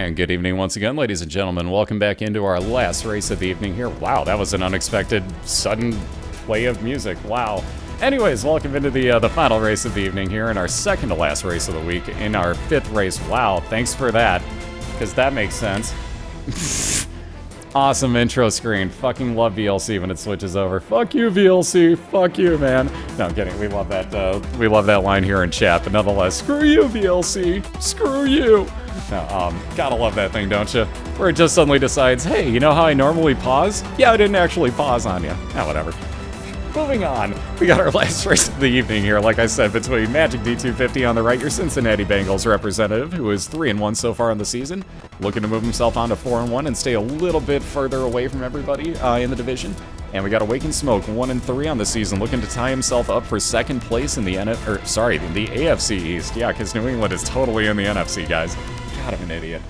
And good evening once again, ladies and gentlemen. Welcome back into our last race of the evening here. Wow, that was an unexpected, sudden play of music. Wow. Anyways, welcome into the final race of the evening here, and our second to last race of the week in our fifth race. Wow, thanks for that, because that makes sense. Awesome intro screen. Fucking love VLC when it switches over. Fuck you, VLC. Fuck you, man. No, I'm kidding. We love that line here in chat, but nonetheless, screw you, VLC. Screw you. No, gotta love that thing, don't you? Where it just suddenly decides, hey, you know how I normally pause? Yeah, I didn't actually pause on you. Ah, whatever. Moving on, we got our last race of the evening here, like I said, between MagicD250 on the right, your Cincinnati Bengals representative, who is 3-1 so far in the season, looking to move himself on to 4-1 and stay a little bit further away from everybody in the division. And we got Awakened Smoke, 1-3 on the season, looking to tie himself up for second place in the in the AFC East. Yeah, because New England is totally in the NFC, guys. God, I'm an idiot.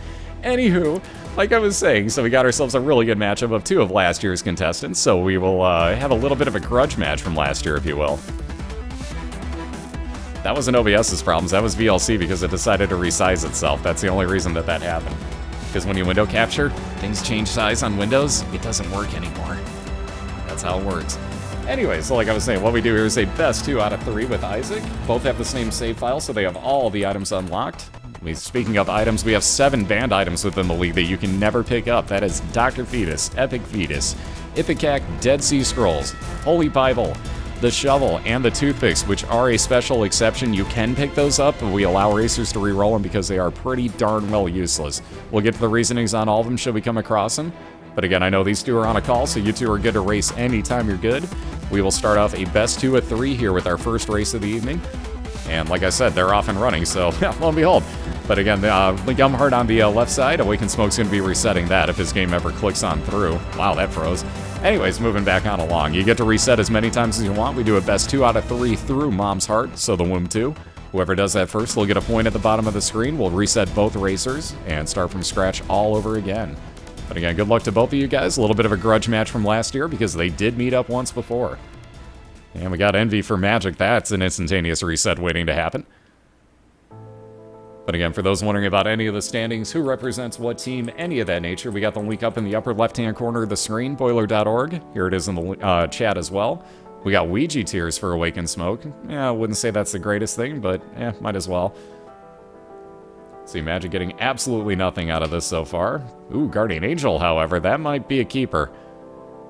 Anywho, like I was saying, so we got ourselves a really good matchup of two of last year's contestants, so we will have a little bit of a grudge match from last year, if you will. That wasn't OBS's problems, that was VLC because it decided to resize itself. That's the only reason that happened. Because when you window capture, things change size on Windows, it doesn't work anymore. That's how it works. Anyway, so like I was saying, what we do here is a best 2 out of 3 with Isaac. Both have the same save file, so they have all the items unlocked. Speaking of items, we have 7 banned items within the league that you can never pick up. That is Dr. Fetus, Epic Fetus, Ipecac, Dead Sea Scrolls, Holy Bible, the Shovel, and the Toothpicks, which are a special exception. You can pick those up, but we allow racers to re-roll them because they are pretty darn well useless. We'll get to the reasonings on all of them should we come across them. But again, I know these two are on a call, so you two are good to race anytime you're good. We will start off a best 2 of 3 here with our first race of the evening. And like I said, they're off and running, so lo and behold. But again, Yum Heart on the left side, Awakened Smoke's going to be resetting that if his game ever clicks on through. Wow, that froze. Anyways, moving back on along. You get to reset as many times as you want. We do a best 2 out of 3 through Mom's Heart, so the Womb 2. Whoever does that first will get a point at the bottom of the screen. We'll reset both racers and start from scratch all over again. But again, good luck to both of you guys. A little bit of a grudge match from last year because they did meet up once before. And we got Envy for Magic. That's an instantaneous reset waiting to happen. But again, for those wondering about any of the standings, who represents what team, any of that nature, we got the link up in the upper left-hand corner of the screen, BOILeR.org. Here it is in the chat as well. We got Ouija tiers for Awakened Smoke. Yeah, I wouldn't say that's the greatest thing, but might as well. See, Magic getting absolutely nothing out of this so far. Ooh, Guardian Angel, however, that might be a keeper.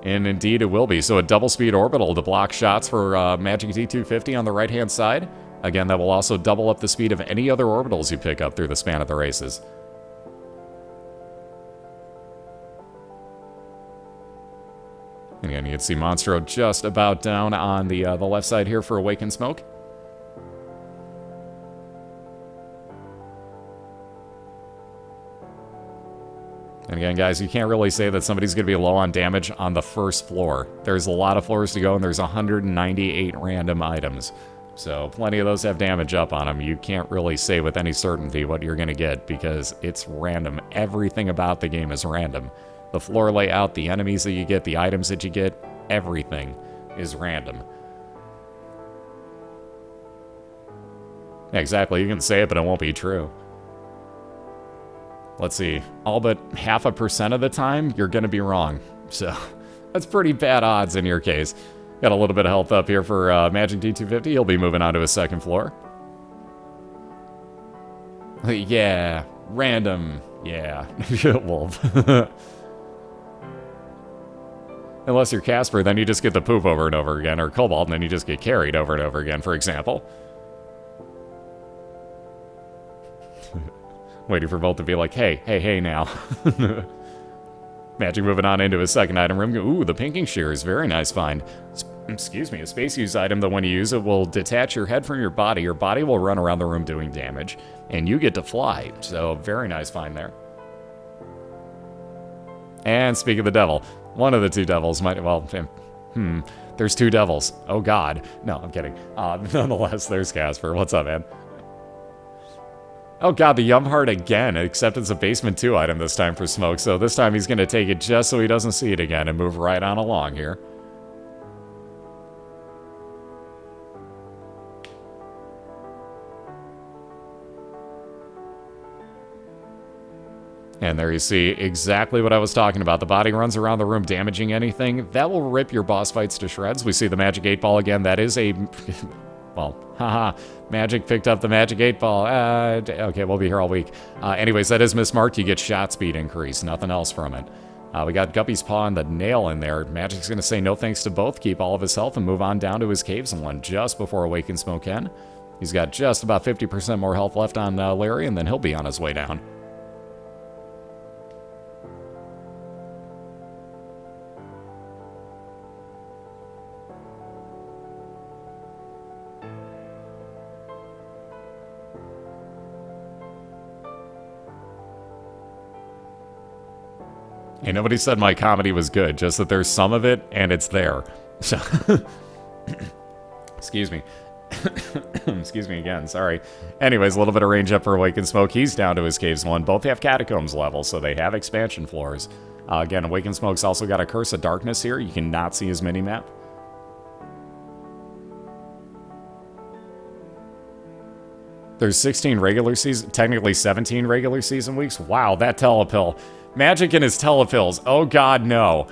And indeed it will be. So a double speed orbital to block shots for MagicD250 on the right-hand side. Again, that will also double up the speed of any other orbitals you pick up through the span of the races. And again, you can see Monstro just about down on the left side here for Awakened Smoke. And again, guys, you can't really say that somebody's going to be low on damage on the first floor. There's a lot of floors to go, and there's 198 random items. So plenty of those have damage up on them. You can't really say with any certainty what you're going to get because it's random. Everything about the game is random. The floor layout, the enemies that you get, the items that you get, everything is random. Yeah, exactly. You can say it, but it won't be true. Let's see. All but 0.5% of the time, you're going to be wrong. So that's pretty bad odds in your case. Got a little bit of health up here for MagicD250. He'll be moving on to his second floor. Yeah, random. Yeah, Wolf. Unless you're Casper, then you just get the poop over and over again, or Cobalt, and then you just get carried over and over again, for example. Waiting for Volt to be like, hey now. Magic moving on into his second item room. Ooh, the Pinking Shears, very nice find. Excuse me, a space use item that when you use it will detach your head from your body. Your body will run around the room doing damage, and you get to fly. So, very nice find there. And speak of the devil, one of the two devils might, well, there's 2 devils. Oh god. No, I'm kidding. Nonetheless, there's Casper. What's up, man? Oh god, the Yum Heart again, except it's a Basement 2 item this time for Smoke, so this time he's going to take it just so he doesn't see it again and move right on along here. And there you see exactly what I was talking about. The body runs around the room damaging anything. That will rip your boss fights to shreds. We see the Magic 8 Ball again. That is a... well, haha. Magic picked up the Magic 8 Ball. Okay, we'll be here all week. Anyways, that is mismarked. You get shot speed increase. Nothing else from it. We got Guppy's Paw and the Nail in there. Magic's going to say no thanks to both, keep all of his health, and move on down to his caves and one just before Awaken Smoke can. He's got just about 50% more health left on Larry, and then he'll be on his way down. Hey, nobody said my comedy was good, just that there's some of it, and it's there. So, excuse me. Excuse me again, sorry. Anyways, a little bit of range up for Awaken Smoke. He's down to his Caves 1. Both have Catacombs level, so they have expansion floors. Again, Awaken Smoke's also got a Curse of Darkness here. You cannot see his mini-map. There's 16 regular season, technically 17 regular season weeks. Wow, that telepill. Magic and his telepills. Oh god, no.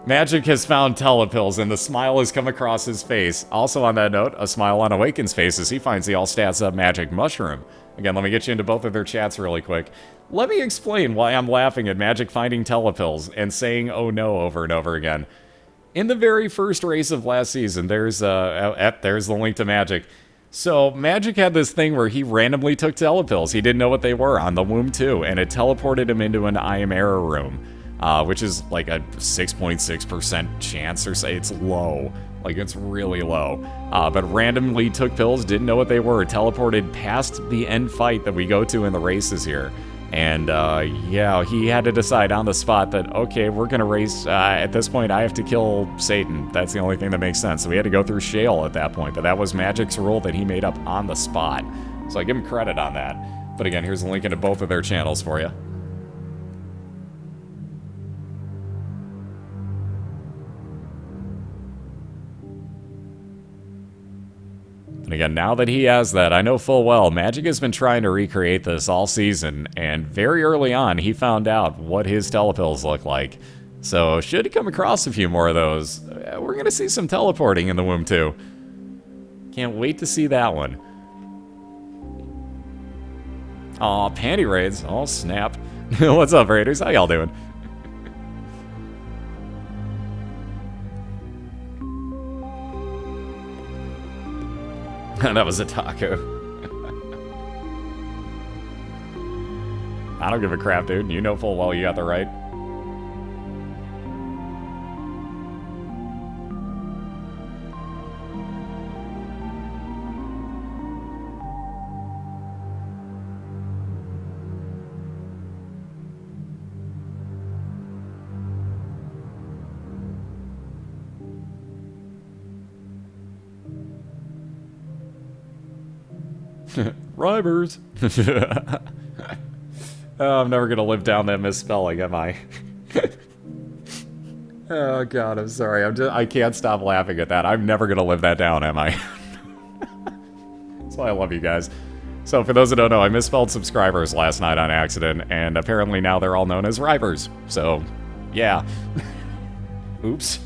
Magic has found telepills, and the smile has come across his face. Also on that note, a smile on Awaken's face as he finds the all stats up Magic Mushroom. Again, let me get you into both of their chats really quick. Let me explain why I'm laughing at Magic finding telepills and saying oh no over and over again. In the very first race of last season, there's the link to Magic. So, Magic had this thing where he randomly took telepills. He didn't know what they were on the Womb 2, and it teleported him into an I Am Error room, which is like a 6.6% chance or so. It's low. Like, it's really low. But randomly took pills, didn't know what they were, teleported past the end fight that we go to in the races here. And, yeah, he had to decide on the spot that, okay, we're going to race. At this point, I have to kill Satan. That's the only thing that makes sense. So we had to go through Shale at that point. But that was Magic's rule that he made up on the spot. So I give him credit on that. But again, here's a link into both of their channels for you. And again, now that he has that, I know full well Magic has been trying to recreate this all season, and very early on he found out what his telepills look like. So should he come across a few more of those, we're going to see some teleporting in the Womb 2. Can't wait to see that one. Aw, panty raids. Oh, snap. What's up, Raiders? How y'all doing? That was a taco. I don't give a crap, dude. You know full well you got the right. Rivers. Oh, I'm never gonna live down that misspelling, am I? Oh god, I'm sorry. I can't stop laughing at that. I'm never gonna live that down, am I? That's why I love you guys. So for those that don't know, I misspelled subscribers last night on accident, and apparently now they're all known as Rivers. So, yeah. Oops.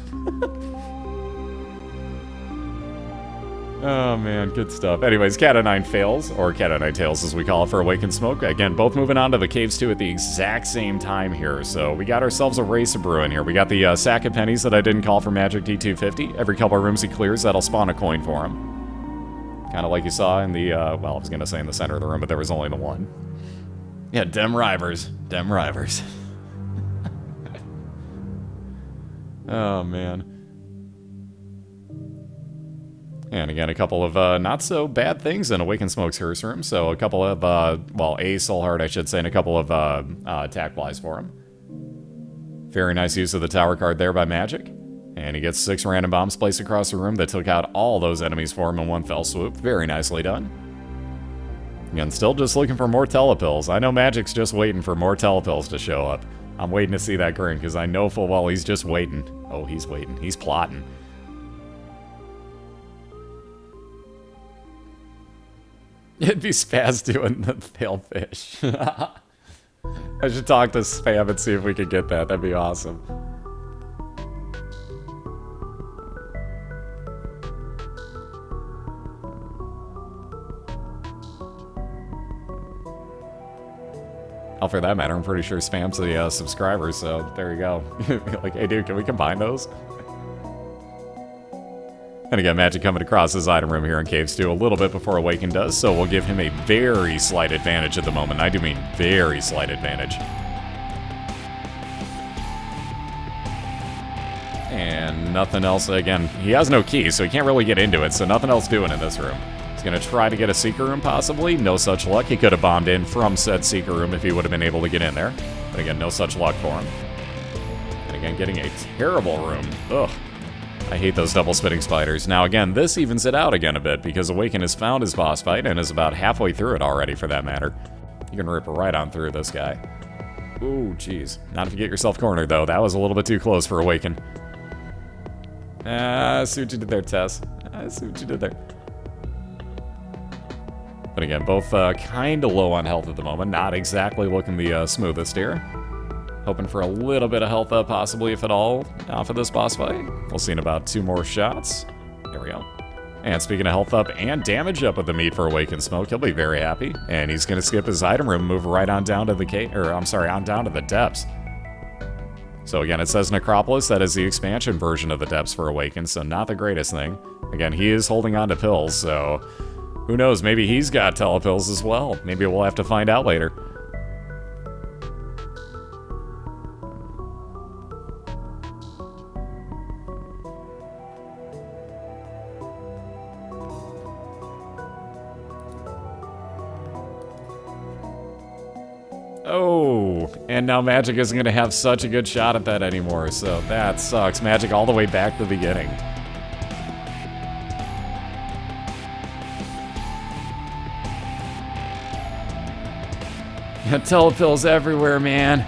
Oh man, good stuff. Anyways, Cat O' Nine fails, or Cat O' Nine tails as we call it for Awaken Smoke. Again, both moving on to the Caves 2 at the exact same time here. So we got ourselves a race of brewing here. We got the sack of pennies that I didn't call for MagicD250. Every couple of rooms he clears, that'll spawn a coin for him. Kind of like you saw in the, well, I was going to say in the center of the room, but there was only the one. Yeah, dem Rivers. Dem Rivers. Oh man. And again, a couple of not so bad things in Awaken Smoke's Curse Room. So a couple of, well, a Soul Heart, I should say, and a couple of attack flies for him. Very nice use of the Tower card there by Magic. And he gets 6 random bombs placed across the room that took out all those enemies for him in one fell swoop. Very nicely done. Again, still just looking for more telepills. I know Magic's just waiting for more telepills to show up. I'm waiting to see that grin, because I know full well he's just waiting. Oh, he's waiting. He's plotting. It'd be Spaz doing the pale fish. I should talk to Spam and see if we can get that. That'd be awesome. Oh, for that matter, I'm pretty sure Spam's the subscriber, so there you go. Like, hey dude, can we combine those? And again, Magic coming across his item room here in Cave Stew a little bit before Awaken does, so we'll give him a very slight advantage at the moment. I do mean very slight advantage. And nothing else, again, he has no key, so he can't really get into it, so nothing else doing in this room. He's going to try to get a Seeker Room, possibly. No such luck. He could have bombed in from said Seeker Room if he would have been able to get in there. But again, no such luck for him. And again, getting a terrible room. Ugh. I hate those double spitting spiders. Now again, this evens it out again a bit, because Awaken has found his boss fight and is about halfway through it already, for that matter. You can rip right on through this guy. Ooh, jeez. Not if you get yourself cornered, though. That was a little bit too close for Awaken. I see what you did there, Tess. I see what you did there. But again, both kind of low on health at the moment. Not exactly looking the smoothest here. Hoping for a little bit of health up, possibly, if at all, off of this boss fight. We'll see in about 2 more shots. There we go. And speaking of health up and damage up with the meat for Awakened Smoke, he'll be very happy. And he's going to skip his item room, move right on down to the on down to the depths. So again, it says Necropolis. That is the expansion version of the depths for Awakened, so not the greatest thing. Again, he is holding on to pills, so who knows? Maybe he's got telepills as well. Maybe we'll have to find out later. Oh, and now Magic isn't going to have such a good shot at that anymore, so that sucks. Magic all the way back to the beginning. Telepills everywhere, man.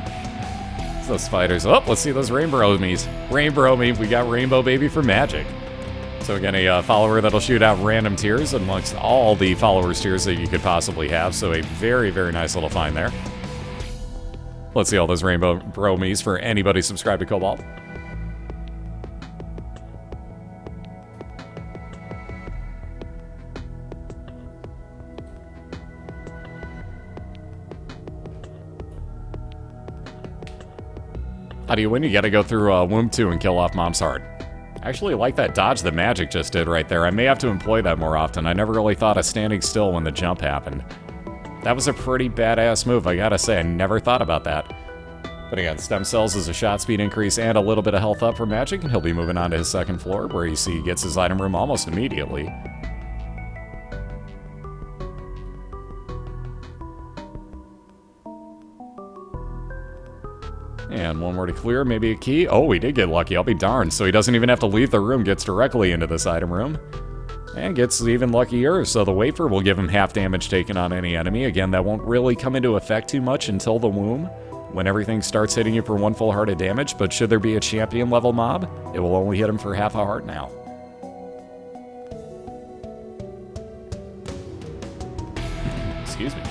It's those spiders. Oh, let's see those rainbow me's. Rainbow me. We got Rainbow Baby for Magic. So again, a follower that'll shoot out random tiers amongst all the followers tiers that you could possibly have. So a very, very nice little find there. Let's see all those Rainbow Bromies for anybody subscribed to Cobalt. How do you win? You gotta go through Womb 2 and kill off Mom's Heart. I actually like that dodge that Magic just did right there. I may have to employ that more often. I never really thought of standing still when the jump happened. That was a pretty badass move, I gotta say. I never thought about that. But again, Stem Cells is a shot speed increase and a little bit of health up for Magic, and he'll be moving on to his second floor, where you see he gets his item room almost immediately. And one more to clear, maybe a key. Oh, we did get lucky, I'll be darned. So he doesn't even have to leave the room, gets directly into this item room. And gets even luckier, so the Wafer will give him half damage taken on any enemy. Again, that won't really come into effect too much until the Womb, when everything starts hitting you for 1 full heart of damage. But should there be a champion level mob, it will only hit him for half a heart now. Excuse me.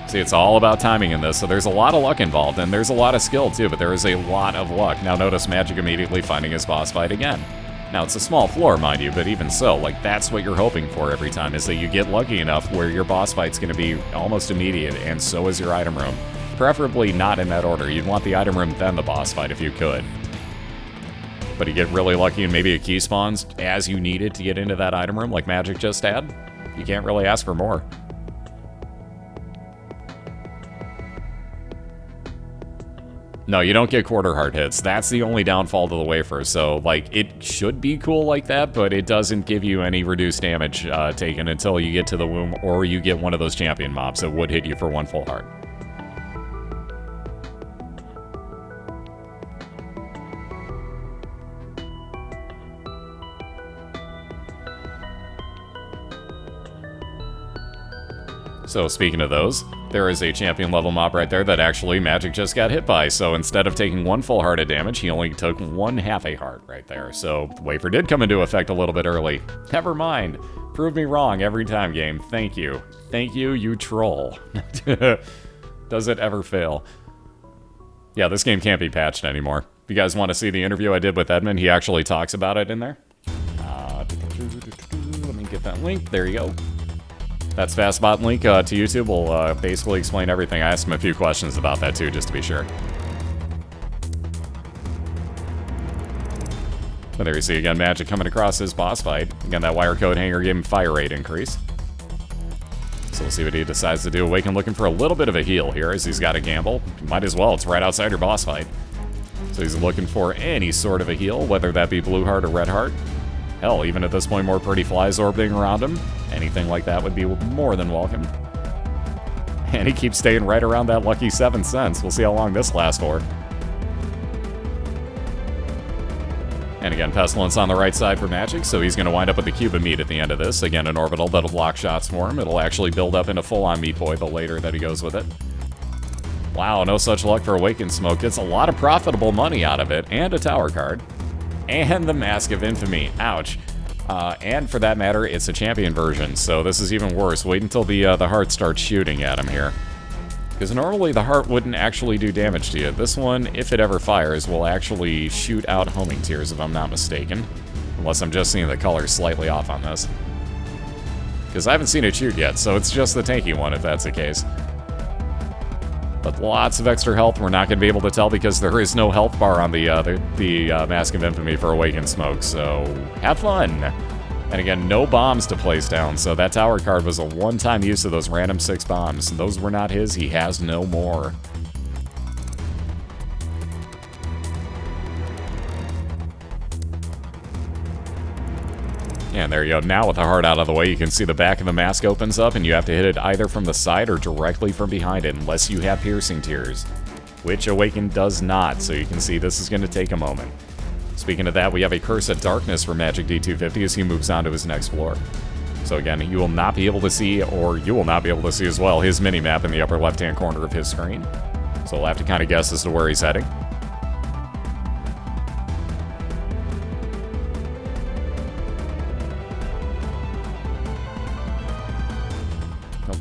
See, it's all about timing in this, so there's a lot of luck involved, and there's a lot of skill too, but there is a lot of luck. Now notice Magic immediately finding his boss fight again. Now it's a small floor, mind you, but even so, like, that's what you're hoping for every time, is that you get lucky enough where your boss fight's going to be almost immediate, and so is your item room. Preferably not in that order. You'd want the item room, then the boss fight if you could. But you get really lucky and maybe a key spawns as you need it to get into that item room like Magic just had. You can't really ask for more. No, you don't get quarter heart hits. That's the only downfall to the Wafer. So, like, it should be cool like that, but it doesn't give you any reduced damage taken until you get to the Womb, or you get one of those champion mobs that would hit you for 1 full heart. So speaking of those, there is a champion level mob right there that actually Magic just got hit by. So instead of taking 1 full heart of damage, he only took 1/2 a heart right there. So the Wafer did come into effect a little bit early. Never mind. Prove me wrong every time, game. Thank you. Thank you, you troll. Does it ever fail? Yeah, this game can't be patched anymore. If you guys want to see the interview I did with Edmund, he actually talks about it in there. Let me get that link. There you go. That's Fastbot link to YouTube will basically explain everything. I asked him a few questions about that too, just to be sure. But there you see again, Magic coming across his boss fight. Again, that wire code hanger gave him fire rate increase. So we'll see what he decides to do. Awaken looking for a little bit of a heal here, as he's got to gamble. Might as well, it's right outside your boss fight. So he's looking for any sort of a heal, whether that be blue heart or red heart. Hell, even at this point, more pretty flies orbiting around him. Anything like that would be more than welcome. And he keeps staying right around that lucky 7 cents. We'll see how long this lasts for. And again, Pestilence on the right side for Magic, so he's going to wind up with the cube of meat at the end of this. Again, an orbital that'll block shots for him. It'll actually build up into full-on Meat Boy the later that he goes with it. Wow, no such luck for Awakened Smoke. Gets a lot of profitable money out of it, and a tower card. And the Mask of Infamy. Ouch. And for that matter, it's a champion version, so this is even worse. Wait until the heart starts shooting at him here. Because normally the heart wouldn't actually do damage to you. This one, if it ever fires, will actually shoot out homing tears, if I'm not mistaken. Unless I'm just seeing the color slightly off on this. Because I haven't seen it shoot yet, so it's just the tanky one if that's the case. But lots of extra health. We're not going to be able to tell because there is no health bar on the Mask of Infamy for Awakened Smoke, so have fun! And again, no bombs to place down, so that tower card was a one-time use of those random 6 bombs. Those were not his, he has no more. And there you go, now with the heart out of the way, you can see the back of the mask opens up, and you have to hit it either from the side or directly from behind it, unless you have Piercing Tears. Which Awaken does not, so you can see this is going to take a moment. Speaking of that, we have a Curse of Darkness for MagicD250 as he moves on to his next floor. So again, you will not be able to see, or you will not be able to see as well, his mini-map in the upper left-hand corner of his screen. So we'll have to kind of guess as to where he's heading.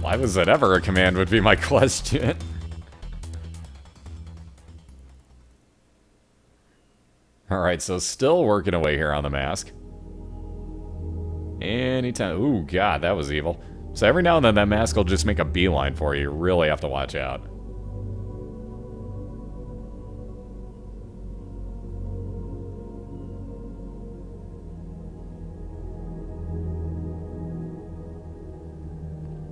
Why was that ever a command would be my question. Alright, so still working away here on the mask. Anytime. Ooh, God, that was evil. So every now and then that mask will just make a beeline for you. You really have to watch out.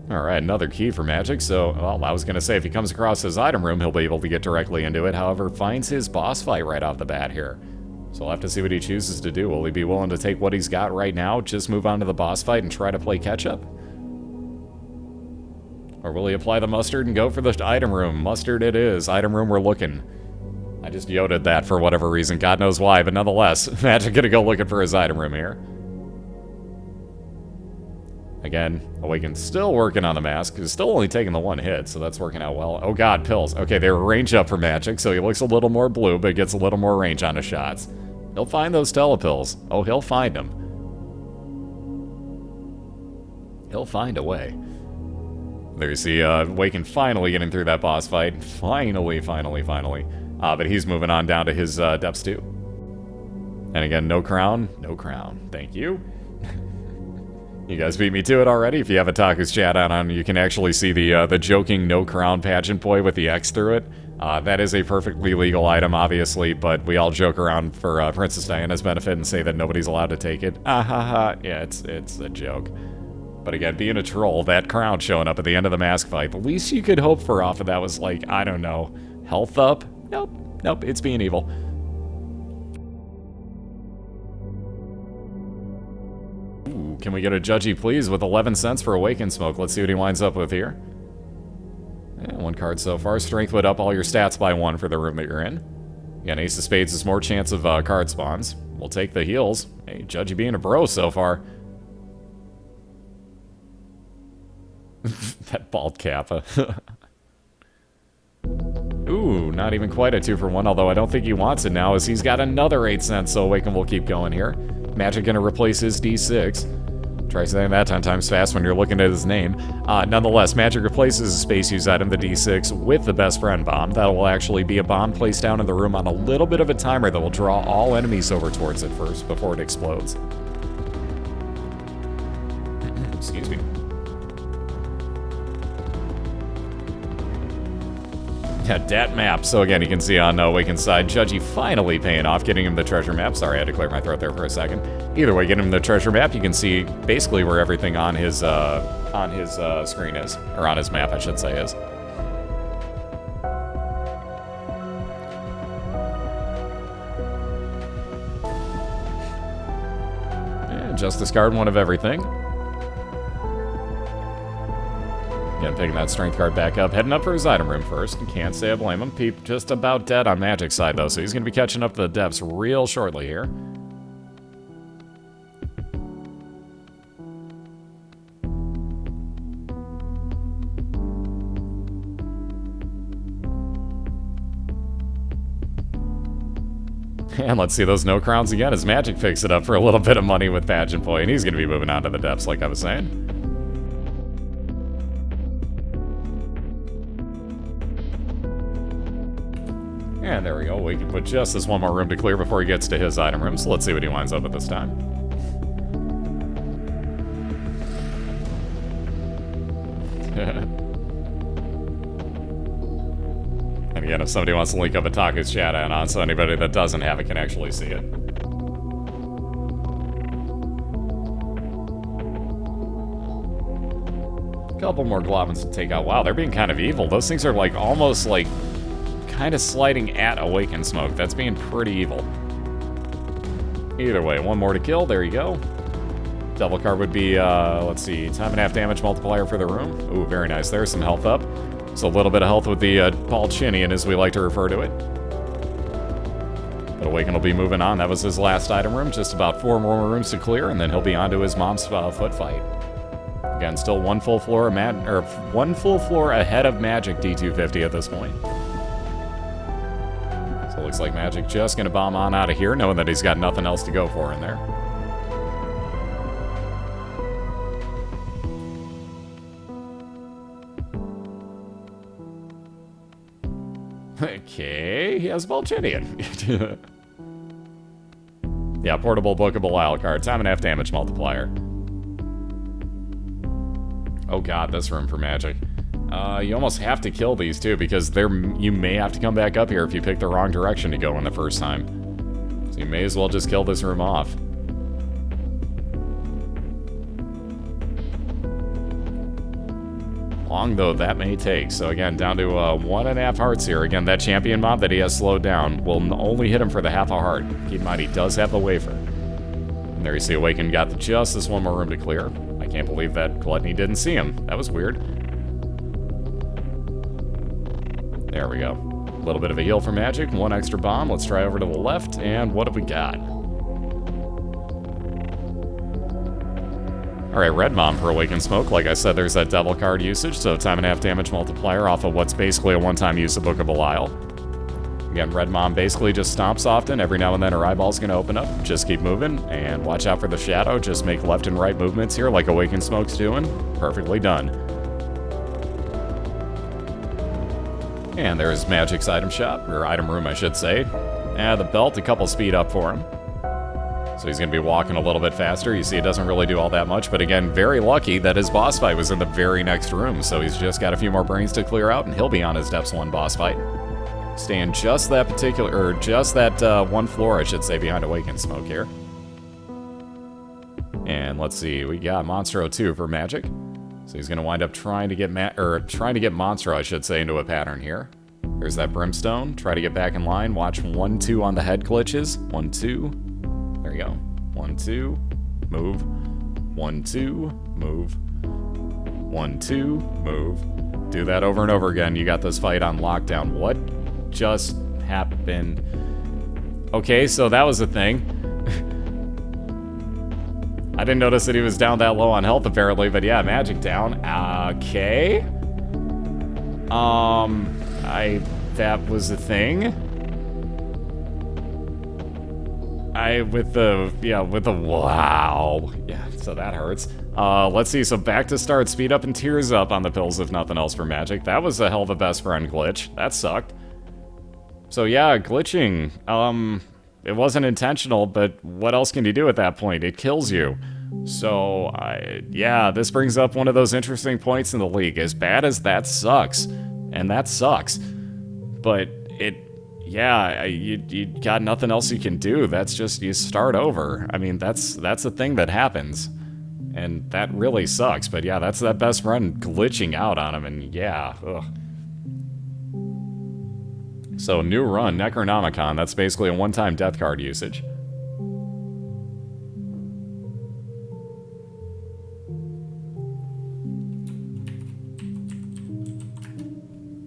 Alright, another key for Magic, so, well, I was going to say, if he comes across his item room, he'll be able to get directly into it, however, finds his boss fight right off the bat here. So we'll have to see what he chooses to do. Will he be willing to take what he's got right now, just move on to the boss fight and try to play catch-up? Or will he apply the mustard and go for the item room? Mustard it is. Item room we're looking. I just yodered that for whatever reason, God knows why, but nonetheless, Magic gonna go looking for his item room here. Again, Awaken still working on the mask. He's still only taking the one hit, so that's working out well. Oh god, pills. Okay, they were range up for Magic, so he looks a little more blue, but gets a little more range on his shots. He'll find those telepills. Oh, he'll find them. He'll find a way. There you see Awaken finally getting through that boss fight. Finally. But he's moving on down to his depths too. And again, no crown. No crown. Thank you. You guys beat me to it already. If you have a Taku's chat on, you can actually see the joking no crown pageant boy with the X through it. That is a perfectly legal item, obviously, but we all joke around for Princess Diana's benefit and say that nobody's allowed to take it. Ah ha ha. Yeah, it's a joke. But again, being a troll, that crown showing up at the end of the mask fight, the least you could hope for off of that was like, I don't know, health up? Nope, it's being evil. Can we get a judgy please with 11 cents for Awakened Smoke? Let's see what he winds up with here. And one card so far. Strength would up all your stats by 1 for the room that you're in. Again, Ace of Spades is more chance of card spawns. We'll take the heals. Hey, Judgy being a bro so far. That bald kappa. Ooh, not even quite a 2 for 1, although I don't think he wants it now as he's got another 8 cents, so Awaken will keep going here. Magic gonna replace his D6. Try saying that 10 times fast when you're looking at his name. Nonetheless, Magic replaces a space use item, the D6, with the Best Friend bomb. That will actually be a bomb placed down in the room on a little bit of a timer that will draw all enemies over towards it first before it explodes. Excuse me. Yeah, dat map. So again, you can see on Awaken's side, Judgy finally paying off, getting him the treasure map. Sorry, I had to clear my throat there for a second. Either way, getting him the treasure map, you can see basically where everything on his screen is, or on his map, I should say, is. And just discard one of everything. Again, picking that strength card back up, heading up for his item room first. Can't say I blame him. Peep just about dead on Magic's side, though, so he's going to be catching up to the depths real shortly here. And let's see those no crowns again as Magic picks it up for a little bit of money with Pageant Boy, and he's going to be moving on to the depths, like I was saying. And there we go. We can put just this one more room to clear before he gets to his item room, so let's see what he winds up with this time. And again, if somebody wants to link up Ataku's chat add-on so anybody that doesn't have it can actually see it. Couple more globins to take out. Wow, they're being kind of evil. Those things are like almost like kind of sliding at Awaken Smoke. That's being pretty evil. Either way, one more to kill. There you go. Double card would be, let's see, time and a half damage multiplier for the room. Ooh, very nice. There's some health up. So a little bit of health with the Paul Chinian, as we like to refer to it. But Awaken will be moving on. That was his last item room. Just about 4 more rooms to clear, and then he'll be on to his mom's foot fight. Again, still one full floor ahead of MagicD250 at this point. So it looks like Magic just gonna bomb on out of here, knowing that he's got nothing else to go for in there. Okay, he has Volchinian. Yeah, portable book of BOILeR card. Time and a half damage multiplier. Oh god, this room for Magic. You almost have to kill these too, because you may have to come back up here if you pick the wrong direction to go in the first time. So you may as well just kill this room off. Long though that may take. So again, down to 1.5 hearts here. Again, that champion mob that he has slowed down will only hit him for the half a heart. Keep in mind, he does have the wafer. And there you see Awaken got just this one more room to clear. I can't believe that Gluttony didn't see him. That was weird. There we go. A little bit of a heal for Magic. One extra bomb. Let's try over to the left. And what have we got? Alright, red bomb for Awaken Smoke. Like I said, there's that double card usage, so time and a half damage multiplier off of what's basically a one-time use of Book of BOILeR. Again, red mom basically just stomps often. Every now and then her eyeball's going to open up. Just keep moving, and watch out for the shadow. Just make left and right movements here like Awaken Smoke's doing. Perfectly done. And there's Magic's item shop, or item room, I should say. The belt, a couple speed up for him. So he's going to be walking a little bit faster. You see it doesn't really do all that much, but again, very lucky that his boss fight was in the very next room, so he's just got a few more brains to clear out, and he'll be on his Depths 1 boss fight. Staying just that one floor, I should say, behind Awaken Smoke here. And let's see, we got Monstro 2 for Magic. So he's going to wind up trying to get Monstro, I should say, into a pattern here. There's that Brimstone. Try to get back in line. Watch 1-2 on the head glitches. 1-2. There you go. 1-2. Move. 1-2. Move. 1-2. Move. Do that over and over again. You got this fight on lockdown. What just happened? Okay, so that was a thing. I didn't notice that he was down that low on health, apparently, but yeah, Magic down. Okay. That was a thing. Wow. Yeah, so that hurts. Let's see, so back to start, speed up and tears up on the pills if nothing else for Magic. That was a hell of a best friend glitch. That sucked. So yeah, glitching. It wasn't intentional, but what else can you do at that point? It kills you. So, yeah, this brings up one of those interesting points in the league. As bad as that sucks, and that sucks, but you got nothing else you can do. That's just, you start over. I mean, that's a thing that happens. And that really sucks, but yeah, that's that best friend glitching out on him, and yeah, ugh. So, new run, Necronomicon, that's basically a one-time death card usage.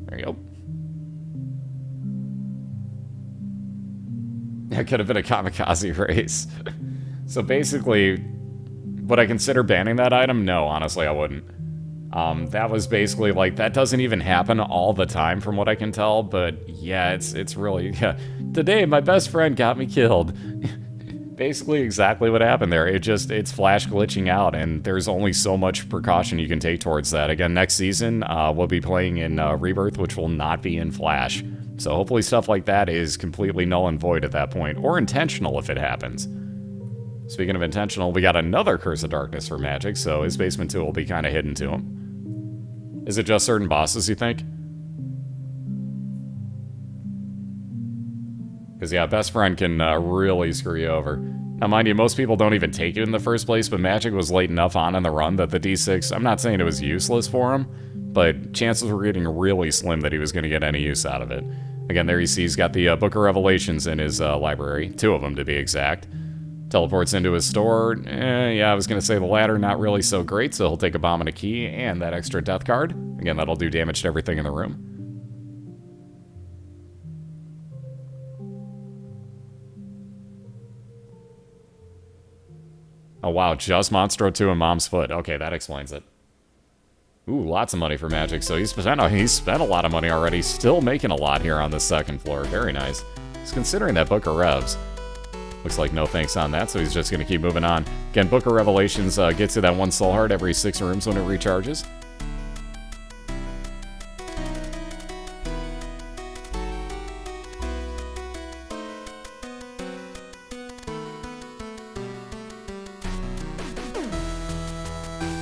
There you go. That could have been a kamikaze race. So basically, would I consider banning that item? No, honestly, I wouldn't. That was basically like, that doesn't even happen all the time from what I can tell, but yeah, it's really, yeah. Today, my best friend got me killed. Basically exactly what happened there. It's flash glitching out, and there's only so much precaution you can take towards that. Again, next season, we'll be playing in Rebirth, which will not be in Flash. So hopefully stuff like that is completely null and void at that point, or intentional if it happens. Speaking of intentional, we got another Curse of Darkness for Magic, so his Basement 2 will be kind of hidden to him. Is it just certain bosses, you think? Because, yeah, best friend can really screw you over. Now, mind you, most people don't even take it in the first place, but Magic was late enough on in the run that the D6, I'm not saying it was useless for him, but chances were getting really slim that he was going to get any use out of it. Again, there you see he's got the Book of Revelations in his library, 2 of them to be exact. Teleports into his store. Yeah, I was going to say the latter, not really so great, so he'll take a bomb and a key and that extra death card. Again, that'll do damage to everything in the room. Oh wow, just Monstro 2 and Mom's Foot. Okay, that explains it. Ooh, lots of money for Magic, so he's spent a lot of money already, still making a lot here on the second floor. Very nice. He's considering that Book of Revs. Looks like no thanks on that, so he's just going to keep moving on. Again, Book of Revelations gets you that 1 soul heart every 6 rooms when it recharges.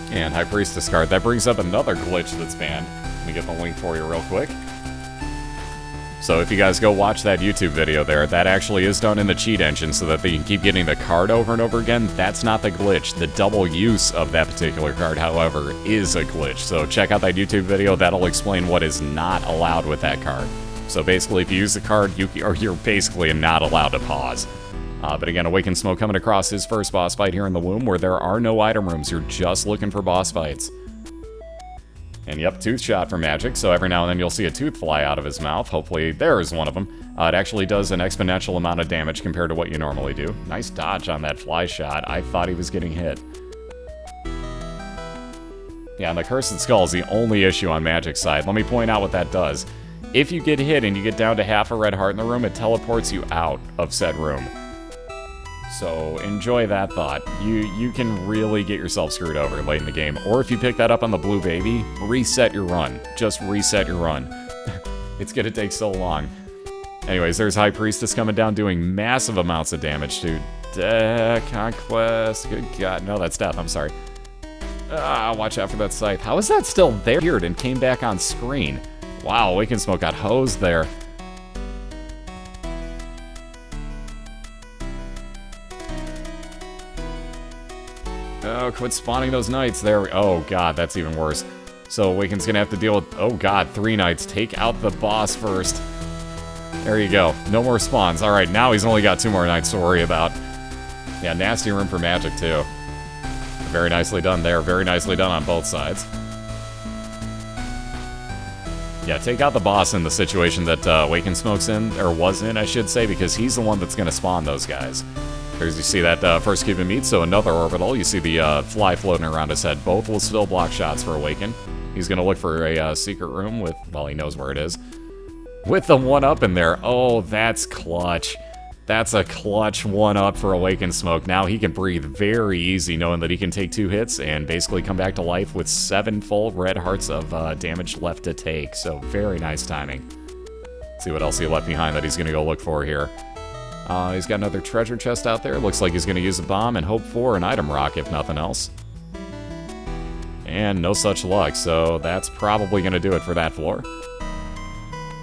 And High Priestess card. That brings up another glitch that's banned. Let me get the link for you real quick. So if you guys go watch that YouTube video there, that actually is done in the cheat engine so that they can keep getting the card over and over again. That's not the glitch. The double use of that particular card, however, is a glitch. So check out that YouTube video. That'll explain what is not allowed with that card. So basically, if you use the card, you're basically not allowed to pause. But again, Awakened Smoke coming across his first boss fight here in the womb, where there are no item rooms. You're just looking for boss fights. And yep, tooth shot for Magic, so every now and then you'll see a tooth fly out of his mouth. Hopefully there is one of them. It actually does an exponential amount of damage compared to what you normally do. Nice dodge on that fly shot. I thought he was getting hit. Yeah, and the Cursed Skull is the only issue on Magic's side. Let me point out what that does. If you get hit and you get down to half a red heart in the room, it teleports you out of said room. So enjoy that thought. You can really get yourself screwed over late in the game. Or if you pick that up on the blue baby, reset your run. Just reset your run. It's gonna take so long. Anyways, there's High Priestess coming down doing massive amounts of damage to Conquest. Good God. No, that's Death. I'm sorry. Watch out for that scythe. How is that still there and came back on screen? Wow, Awakened Smoke got hosed there. Oh, quit spawning those knights. There. Oh, God, that's even worse. So Awakened's gonna have to deal with, oh, God, 3 knights. Take out the boss first. There you go. No more spawns. All right, now he's only got 2 more knights to worry about. Yeah, nasty room for Magic, too. Very nicely done there. Very nicely done on both sides. Yeah, take out the boss in the situation that Awakened Smoke's in, or was in, I should say, because he's the one that's gonna spawn those guys. There's, you see that first cube of meat, so another orbital. You see the fly floating around his head. Both will still block shots for Awaken. He's going to look for a secret room with, well, he knows where it is. With the 1-up in there. Oh, that's clutch. That's a clutch 1-up for Awakened Smoke. Now he can breathe very easy, knowing that he can take 2 hits and basically come back to life with 7 full red hearts of damage left to take. So very nice timing. Let's see what else he left behind that he's going to go look for here. He's got another treasure chest out there. Looks like he's going to use a bomb and hope for an item rock, if nothing else. And no such luck, so that's probably going to do it for that floor.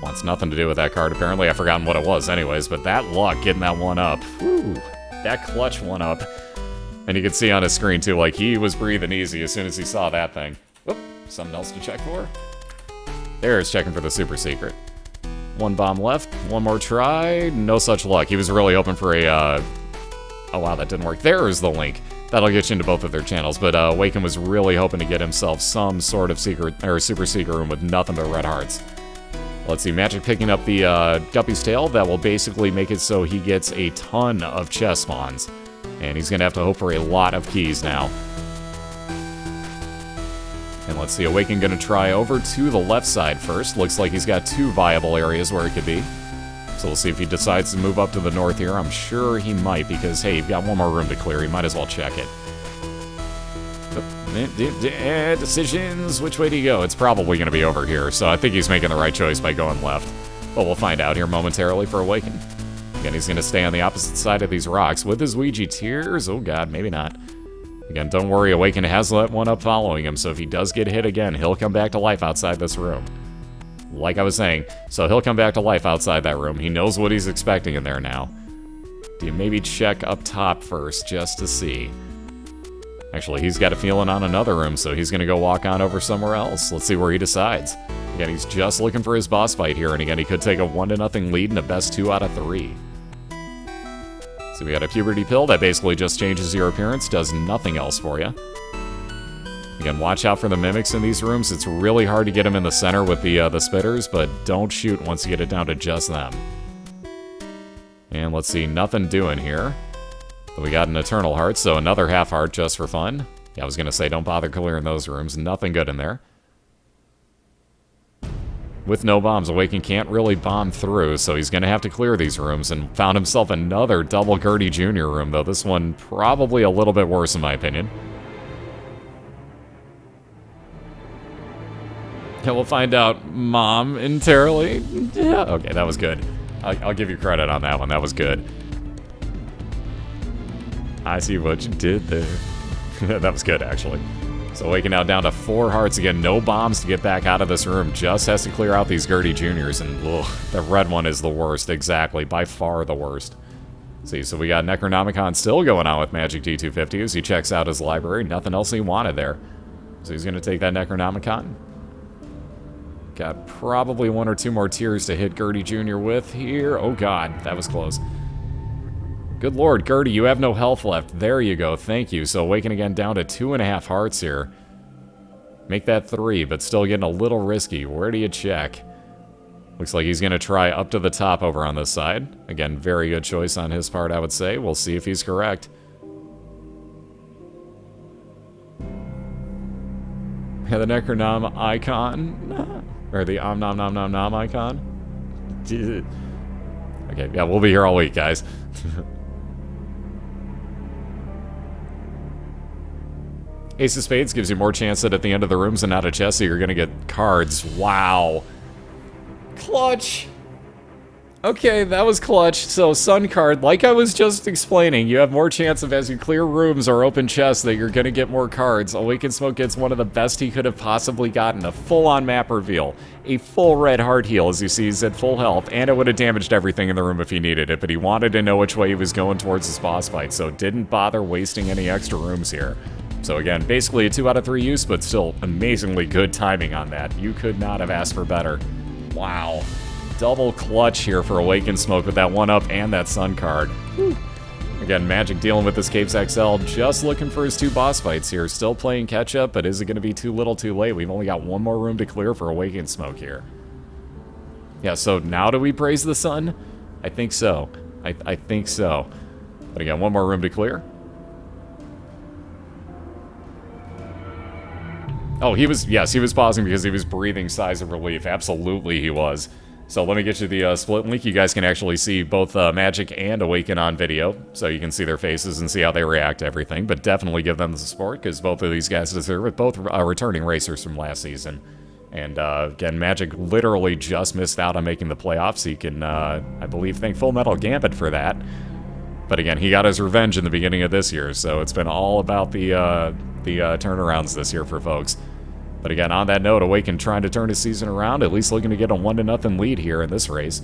Wants nothing to do with that card, apparently. I've forgotten what it was anyways, but that luck getting that 1-up. Whew, that clutch 1-up. And you can see on his screen, too, like, he was breathing easy as soon as he saw that thing. Whoop, something else to check for. There's checking for the super secret. 1 bomb left, 1 more try, no such luck. He was really hoping for a, oh wow, that didn't work. There's the link. That'll get you into both of their channels, but Waken was really hoping to get himself some sort of secret, or super secret room with nothing but red hearts. Let's see, Magic picking up the Guppy's Tail. That will basically make it so he gets a ton of chest spawns. And he's going to have to hope for a lot of keys now. And let's see, Awaken going to try over to the left side first. Looks like he's got 2 viable areas where it could be. So we'll see if he decides to move up to the north here. I'm sure he might because, hey, you've got 1 more room to clear. He might as well check it. Decisions. Which way do you go? It's probably going to be over here, so I think he's making the right choice by going left. But we'll find out here momentarily for Awaken. Again, he's going to stay on the opposite side of these rocks with his Ouija tears. Oh god, maybe not. Again, don't worry, Awaken has that 1-up following him, so if he does get hit again, he'll come back to life outside this room. Like I was saying, so he'll come back to life outside that room. He knows what he's expecting in there now. Do you maybe check up top first, just to see? Actually, he's got a feeling on another room, so he's going to go walk on over somewhere else. Let's see where he decides. Again, he's just looking for his boss fight here, and again, he could take a 1-0 lead in a best 2 out of 3. So we got a Puberty Pill that basically just changes your appearance, does nothing else for you. Again, watch out for the mimics in these rooms. It's really hard to get them in the center with the spitters, but don't shoot once you get it down to just them. And let's see, nothing doing here. We got an Eternal Heart, so another half heart just for fun. Yeah, I was going to say, don't bother clearing those rooms. Nothing good in there. With no bombs, Awaken can't really bomb through, so he's going to have to clear these rooms, and found himself another double Gertie Jr. room, though this one probably a little bit worse in my opinion. Yeah, we'll find out momentarily. Yeah, okay, that was good. I'll give you credit on that one. That was good. I see what you did there. That was good, actually. So Awaken now down to 4 hearts. Again, no bombs to get back out of this room. Just has to clear out these Gertie Juniors. And ugh, the red one is the worst. Exactly. By far the worst. See, so we got Necronomicon still going on with MagicD250 as he checks out his library. Nothing else he wanted there. So he's going to take that Necronomicon. Got probably 1 or 2 more tears to hit Gertie Jr. with here. Oh god, that was close. Good lord, Gertie, you have no health left. There you go, thank you. So Awaken again down to 2.5 hearts here. Make that 3, but still getting a little risky. Where do you check? Looks like he's going to try up to the top over on this side. Again, very good choice on his part, I would say. We'll see if he's correct. Yeah, the Necronom icon. Or the Om Nom Nom Nom Nom icon. Okay, yeah, we'll be here all week, guys. Ace of Spades gives you more chance that at the end of the room's and out of chest, so you're going to get cards. Wow. Clutch. Okay, that was clutch. So, Sun card, like I was just explaining, you have more chance of, as you clear rooms or open chests, that you're going to get more cards. Awakened Smoke gets one of the best he could have possibly gotten. A full-on map reveal. A full red heart heal, as you see, he's at full health, and it would have damaged everything in the room if he needed it, but he wanted to know which way he was going towards his boss fight, so didn't bother wasting any extra rooms here. So again, basically a 2 out of 3 use, but still amazingly good timing on that. You could not have asked for better. Wow. Double clutch here for Awakened Smoke with that 1-up and that Sun card. Whew. Again, Magic dealing with this Capes XL, just looking for his 2 boss fights here. Still playing catch-up, but is it going to be too little too late? We've only got 1 more room to clear for Awakened Smoke here. Yeah, so now do we praise the Sun? I think so. I think so. But again, 1 more room to clear. Oh, he was, yes, he was pausing because he was breathing sighs of relief. Absolutely he was. So let me get you the split link. You guys can actually see both Magic and Awaken on video, so you can see their faces and see how they react to everything. But definitely give them the support, because both of these guys deserve it. Both returning racers from last season. And again, Magic literally just missed out on making the playoffs. He can, I believe, thank Full Metal Gambit for that. But again, he got his revenge in the beginning of this year, so it's been all about the turnarounds this year for folks. But again, on that note, Awaken trying to turn his season around, at least looking to get a 1-0 lead here in this race.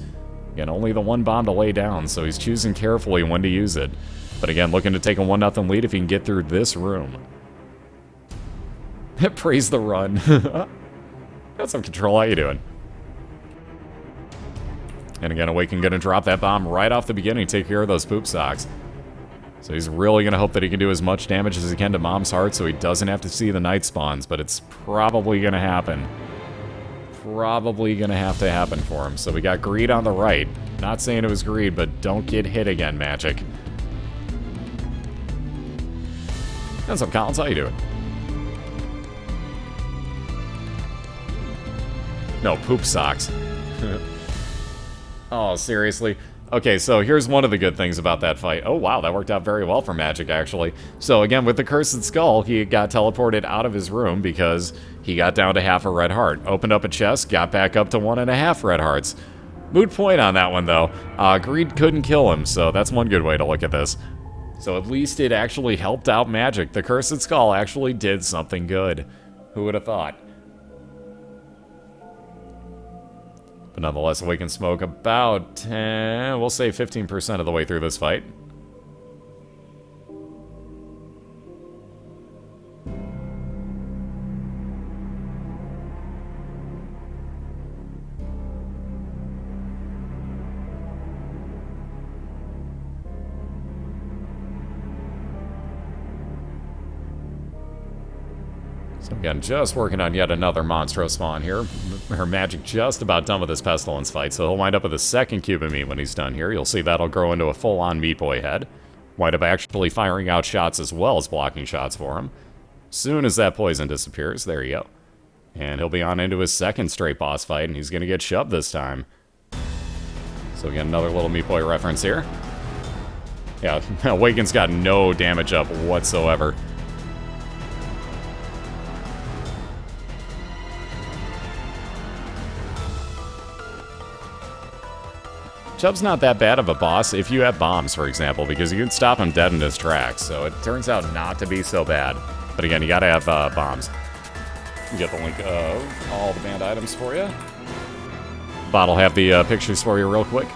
Again, only the one bomb to lay down, so he's choosing carefully when to use it. But again, looking to take a 1-0 lead if he can get through this room. Praise the run. Got some control. How you doing? And again, Awaken going to drop that bomb right off the beginning, take care of those poop socks. So he's really going to hope that he can do as much damage as he can to Mom's Heart so he doesn't have to see the night spawns, but it's probably going to happen. Probably going to have to happen for him. So we got Greed on the right. Not saying it was Greed, but don't get hit again, Magic. What's up, Collins? How you doing? No, poop socks. Oh, seriously? Okay, so here's one of the good things about that fight. Oh, wow, that worked out very well for Magic, actually. So again, with the Cursed Skull, he got teleported out of his room because he got down to half a red heart. Opened up a chest, got back up to 1.5 red hearts. Moot point on that one, though. Greed couldn't kill him, so that's one good way to look at this. So at least it actually helped out Magic. The Cursed Skull actually did something good. Who would have thought? But nonetheless, Awaken Smoke about 10, we'll say 15% of the way through this fight. So again, just working on yet another Monstro spawn here. Her Magic just about done with this Pestilence fight, so he'll wind up with a second cube of meat when he's done here. You'll see that'll grow into a full-on Meat Boy head. Wind up actually firing out shots as well as blocking shots for him. Soon as that poison disappears, there you go. And he'll be on into his second straight boss fight, and he's going to get shoved this time. So again, another little Meat Boy reference here. Yeah, Awaken's got no damage up whatsoever. Chub's not that bad of a boss if you have bombs, for example, because you can stop him dead in his tracks, so it turns out not to be so bad. But again, you gotta have bombs. Get the link of all the banned items for you. Bot will have the pictures for you real quick.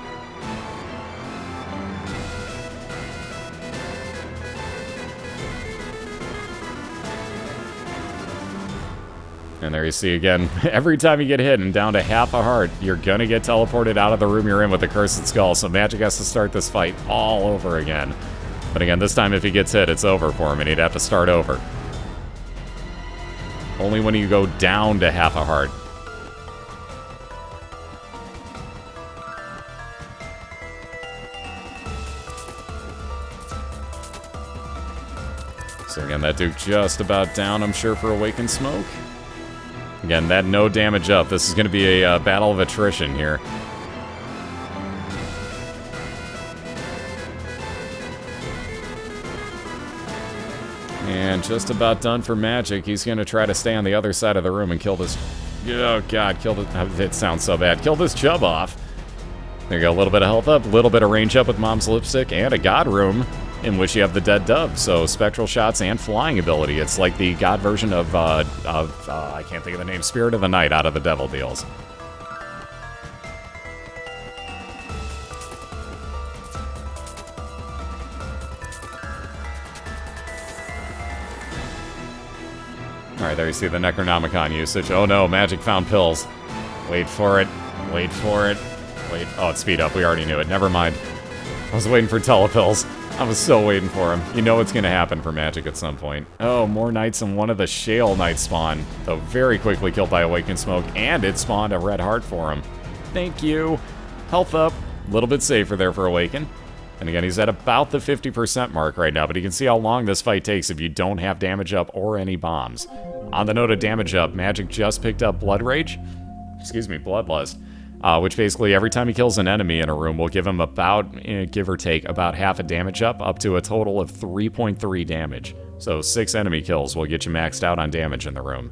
And there you see again, every time you get hit and down to half a heart, you're gonna get teleported out of the room you're in with the Cursed Skull, so Magic has to start this fight all over again. But again, this time if he gets hit, it's over for him and he'd have to start over. Only when you go down to half a heart. So again, that Duke just about down, I'm sure, for Awaken Smoke. Again, that no damage up. This is going to be a battle of attrition here. And just about done for Magic. He's going to try to stay on the other side of the room and kill this... Oh, God, kill this... It sounds so bad. Kill this Chub off. There you go, a little bit of health up, a little bit of range up with Mom's Lipstick, and a God Room in which you have the Dead Dove, so spectral shots and flying ability. It's like the God version of I can't think of the name, Spirit of the Night out of the Devil Deals. Alright, there you see the Necronomicon usage. Oh no, Magic found pills. Wait for it. Wait for it. Wait. Oh, it's speed up. We already knew it. Never mind. I was waiting for telepills. I was so waiting for him. You know what's going to happen for Magic at some point. Oh, more Knights and one of the Shale Knights spawn. Though very quickly killed by Awaken Smoke, and it spawned a red heart for him. Thank you. Health up. A little bit safer there for Awaken. And again, he's at about the 50% mark right now, but you can see how long this fight takes if you don't have damage up or any bombs. On the note of damage up, Magic just picked up Blood Rage. Excuse me, Bloodlust. which basically every time he kills an enemy in a room will give him about, give or take, about half a damage up to a total of 3.3 damage. So 6 enemy kills will get you maxed out on damage in the room.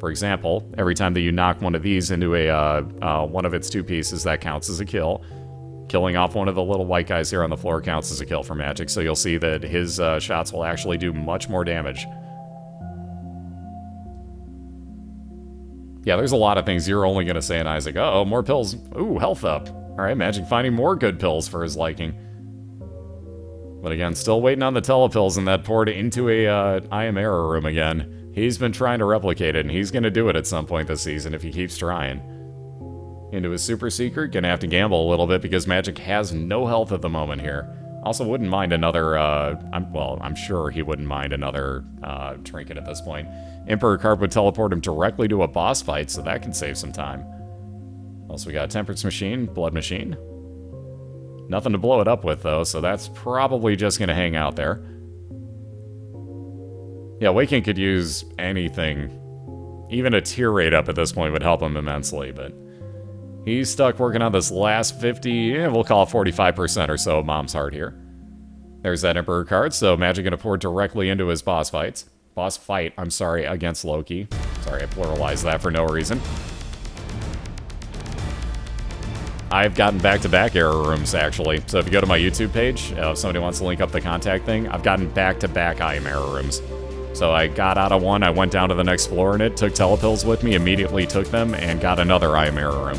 For example, every time that you knock one of these into one of its 2 pieces, that counts as a kill. Killing off one of the little white guys here on the floor counts as a kill for Magic, so you'll see that his shots will actually do much more damage. Yeah, there's a lot of things you're only going to say in Isaac. Uh-oh, more pills. Ooh, health up. Alright, Magic finding more good pills for his liking. But again, still waiting on the telepills, and that poured into a I Am Error room again. He's been trying to replicate it, and he's going to do it at some point this season if he keeps trying. Into his Super Secret, gonna have to gamble a little bit because Magic has no health at the moment here. Also wouldn't mind another, I'm sure he wouldn't mind another trinket at this point. Emperor card would teleport him directly to a boss fight, so that can save some time. Also, we got Temperance Machine, Blood Machine. Nothing to blow it up with, though, so that's probably just gonna hang out there. Yeah, Awaken could use anything. Even a tear rate up at this point would help him immensely, but he's stuck working on this last 50, we'll call it 45% or so of Mom's Heart here. There's that Emperor card, so Magic gonna pour directly into his boss fight, against Loki. Sorry, I pluralized that for no reason. I've gotten back-to-back error rooms, actually. So if you go to my YouTube page, if somebody wants to link up the contact thing, I've gotten back-to-back I Am Error rooms. So I got out of one, I went down to the next floor in it, took telepills with me, immediately took them, and got another I Am Error room.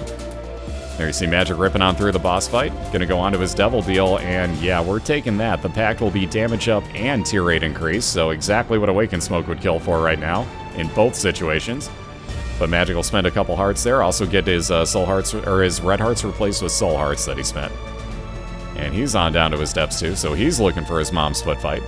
There you see Magic ripping on through the boss fight. Gonna go on to his Devil Deal, and yeah, we're taking that. The pact will be damage up and tier rate increase, so exactly what Awaken Smoke would kill for right now, in both situations. But Magic will spend a couple hearts there, also get his soul hearts, or his red hearts replaced with soul hearts that he spent. And he's on down to his depths too, so he's looking for his mom's foot fight.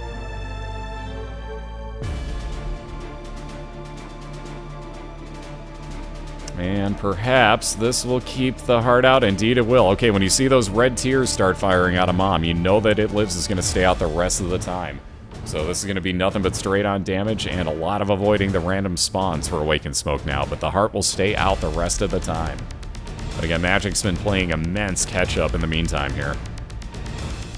And perhaps this will keep the heart out. Indeed it will. Okay, when you see those red tears start firing out of Mom, you know that It Lives is going to stay out the rest of the time. So this is going to be nothing but straight on damage and a lot of avoiding the random spawns for Awaken Smoke now, but the heart will stay out the rest of the time. But again, Magic's been playing immense catch-up in the meantime here.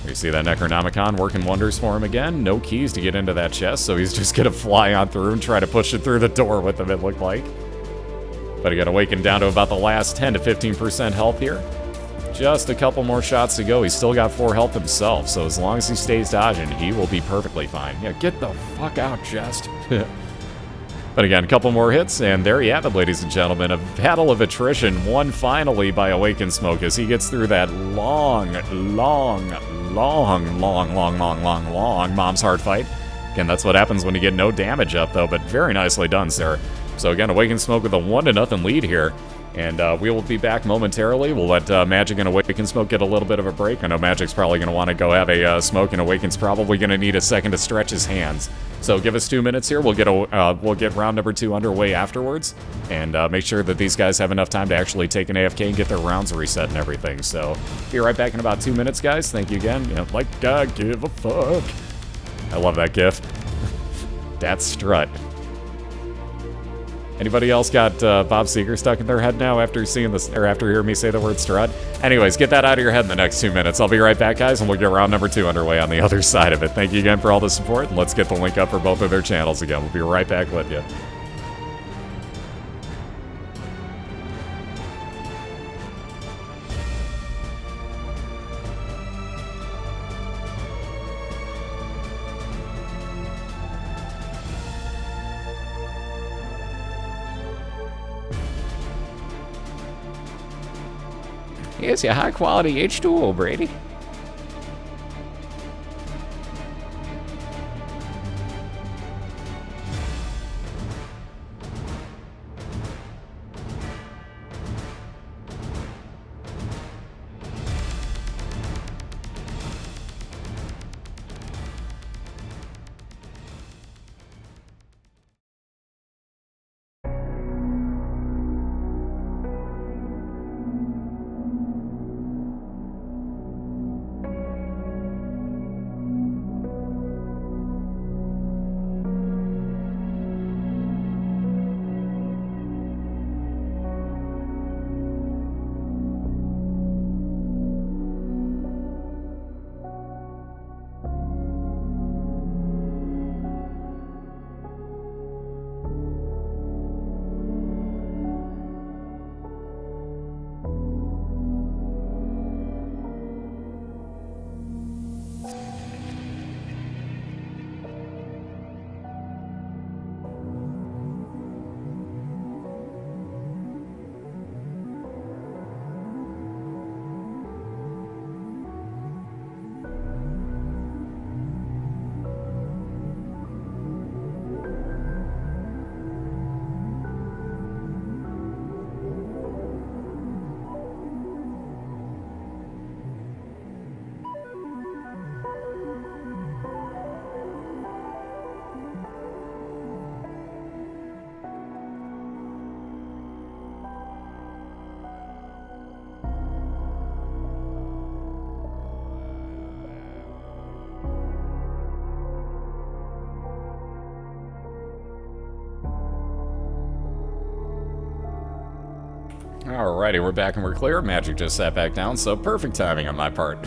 You see that Necronomicon working wonders for him again. No keys to get into that chest, so he's just going to fly on through and try to push it through the door with him, it looked like. But again, Awaken down to about the last 10 to 15% health here. Just a couple more shots to go. He's still got 4 health himself, so as long as he stays dodging, he will be perfectly fine. Yeah, get the fuck out, Jest. But again, a couple more hits, and there you have it, ladies and gentlemen. A battle of attrition won finally by Awaken Smoke as he gets through that long Mom's Heart fight. Again, that's what happens when you get no damage up, though, but very nicely done, sir. So again, Awaken Smoke with a 1-0 lead here. And we will be back momentarily. We'll let Magic and Awaken Smoke get a little bit of a break. I know Magic's probably going to want to go have a smoke, and Awaken's probably going to need a second to stretch his hands. So give us 2 minutes here. We'll get round number 2 underway afterwards, and make sure that these guys have enough time to actually take an AFK and get their rounds reset and everything. So be right back in about 2 minutes, guys. Thank you again. You know, like God, give a fuck. I love that gif. That's Strut. Anybody else got Bob Seger stuck in their head now after seeing this, or after hearing me say the word Strut? Anyways, get that out of your head in the next 2 minutes. I'll be right back, guys, and we'll get round number 2 underway on the other side of it. Thank you again for all the support, and let's get the link up for both of their channels again. We'll be right back with you. Here's your high-quality H2O, Brady. Alrighty, we're back and we're clear. Magic just sat back down, so perfect timing on my part.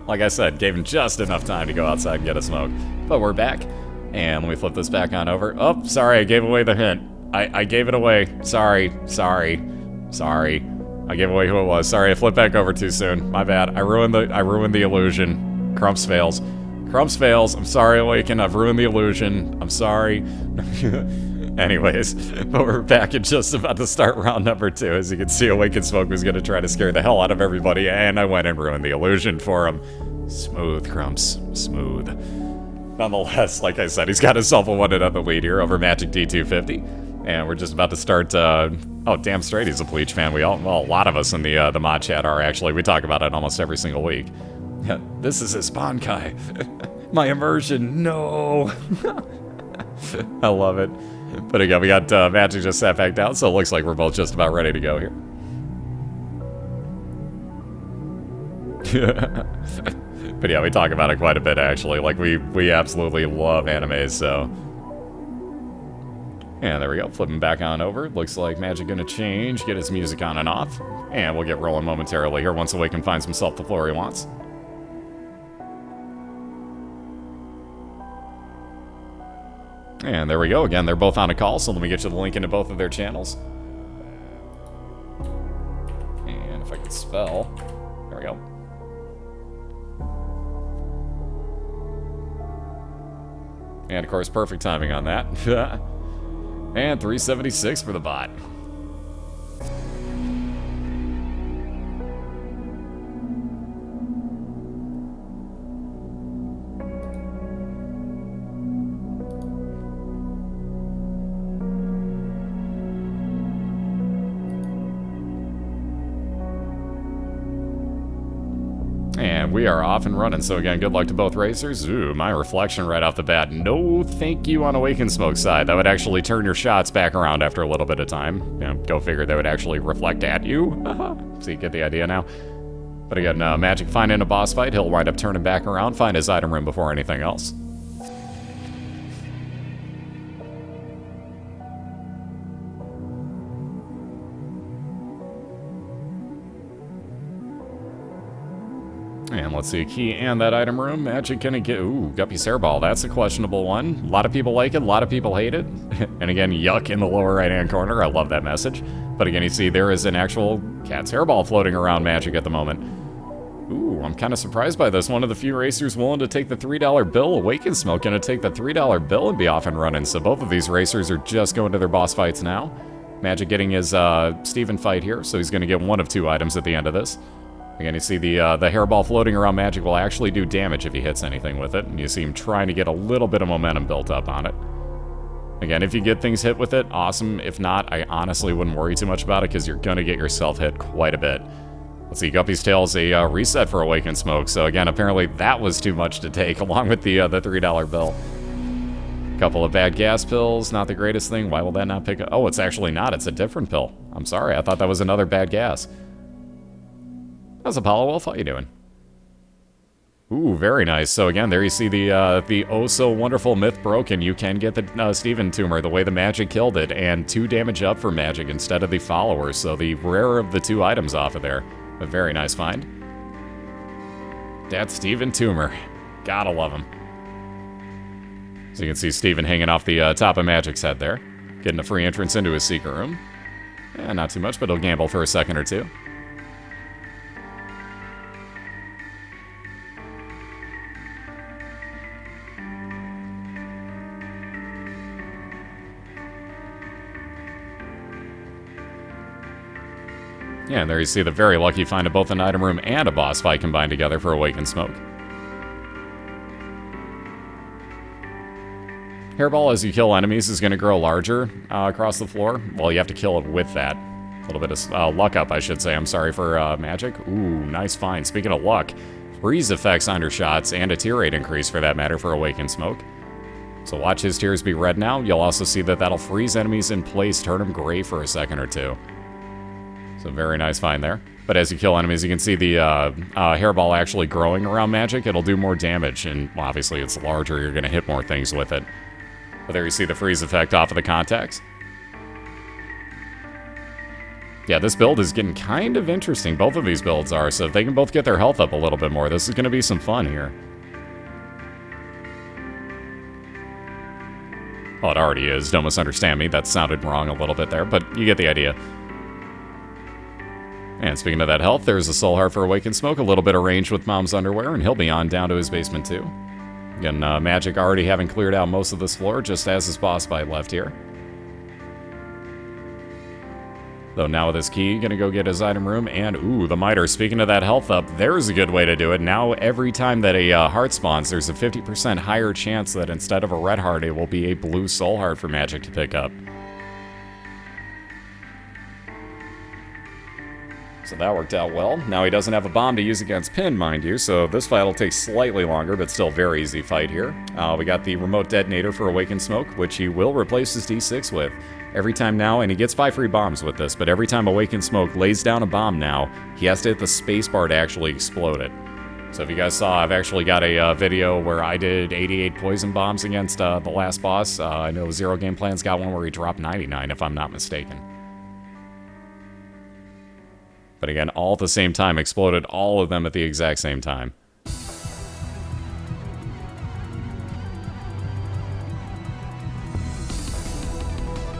Like I said, gave him just enough time to go outside and get a smoke. But we're back, and let me flip this back on over. Oh, sorry, I gave away the hint. I gave it away. Sorry. I gave away who it was. Sorry, I flipped back over too soon. My bad. I ruined the illusion. Crumps fails. I'm sorry, Awaken. I've ruined the illusion. I'm sorry. Anyways, but we're back and just about to start round number 2. As you can see, Awaken Smoke was going to try to scare the hell out of everybody, and I went and ruined the illusion for him. Smooth, Crumps. Smooth. Nonetheless, like I said, he's got himself a 1-0 lead here over MagicD250. And we're just about to start, oh, damn straight he's a Bleach fan. Well, a lot of us in the mod chat are, actually. We talk about it almost every single week. Yeah, this is his Bankai. My immersion, no. I love it. But again, we got Magic just sat back down, so it looks like we're both just about ready to go here. But yeah, we talk about it quite a bit, actually. Like, we absolutely love anime, so... And there we go, flipping back on over. Looks like Magic gonna change, get his music on and off. And we'll get rolling momentarily here once Awaken finds himself the floor he wants. And there we go. Again, they're both on a call, so let me get you the link into both of their channels. And if I could spell... There we go. And, of course, perfect timing on that. And 376 for the bot. And we are off and running, so again, good luck to both racers. Ooh, my reflection right off the bat. No thank you on Awaken Smoke's side. That would actually turn your shots back around after a little bit of time. You know, go figure, they would actually reflect at you. So you get the idea now. But again, Magic finding a boss fight, he'll wind up turning back around, find his item room before anything else. And let's see, a key and that item room. Magic gonna get... Ooh, Guppy's Hairball. That's a questionable one. A lot of people like it, a lot of people hate it. And again, yuck in the lower right-hand corner. I love that message. But again, you see there is an actual cat's hairball floating around Magic at the moment. Ooh, I'm kind of surprised by this. One of the few racers willing to take the $3 bill. Awaken Smoke gonna take the $3 bill and be off and running. So both of these racers are just going to their boss fights now. Magic getting his Steven fight here, so he's gonna get one of 2 items at the end of this. Again, you see the hairball floating around Magic will actually do damage if he hits anything with it. And you see him trying to get a little bit of momentum built up on it. Again, if you get things hit with it, awesome. If not, I honestly wouldn't worry too much about it because you're going to get yourself hit quite a bit. Let's see, Guppy's Tail is a reset for Awaken Smoke. So again, apparently that was too much to take along with the $3 bill. Couple of bad gas pills, not the greatest thing. Why will that not pick up? Oh, it's actually not. It's a different pill. I'm sorry. I thought that was another bad gas. How's Apollo Wolf? How you doing? Ooh, very nice. So again, there you see the oh-so-wonderful myth broken. You can get the Steven tumor the way the Magic killed it, and 2 damage up for Magic instead of the followers. So the rarer of the 2 items off of there. A very nice find. That Steven tumor. Gotta love him. So you can see Steven hanging off the top of Magic's head there. Getting a free entrance into his secret room. Not too much, but he'll gamble for a second or 2. Yeah, and there you see the very lucky find of both an item room and a boss fight combined together for Awaken Smoke. Hairball, as you kill enemies, is going to grow larger across the floor. Well, you have to kill it with that. A little bit of luck up, I should say. I'm sorry for Magic. Ooh, nice find. Speaking of luck, freeze effects on your shots and a tear rate increase for that matter for Awaken Smoke. So watch his tears be red now. You'll also see that that'll freeze enemies in place, turn them gray for a second or 2. So very nice find there. But as you kill enemies, you can see the hairball actually growing around Magic. It'll do more damage, and well, obviously it's larger. You're going to hit more things with it. But there you see the freeze effect off of the contacts. Yeah, this build is getting kind of interesting. Both of these builds are, so if they can both get their health up a little bit more, this is going to be some fun here. Well, it already is. Don't misunderstand me. That sounded wrong a little bit there, but you get the idea. And speaking of that health, there's a Soul Heart for Awakened Smoke, a little bit of range with Mom's Underwear, and he'll be on down to his basement too. Again, Magic already having cleared out most of this floor, just as his boss fight left here. Though now with his key, gonna go get his item room, and ooh, the miter. Speaking of that health up, there's a good way to do it. Now every time that a heart spawns, there's a 50% higher chance that instead of a red heart, it will be a blue soul heart for Magic to pick up. So that worked out well. Now he doesn't have a bomb to use against Pin, mind you, so this fight will take slightly longer, but still very easy fight here. We got the remote detonator for Awakened Smoke, which he will replace his D6 with. Every time now, and he gets 5 free bombs with this, but every time Awakened Smoke lays down a bomb now, he has to hit the spacebar to actually explode it. So if you guys saw, I've actually got a video where I did 88 poison bombs against the last boss. I know Zero Game Plan's got one where he dropped 99, if I'm not mistaken. But again, all at the same time, exploded all of them at the exact same time.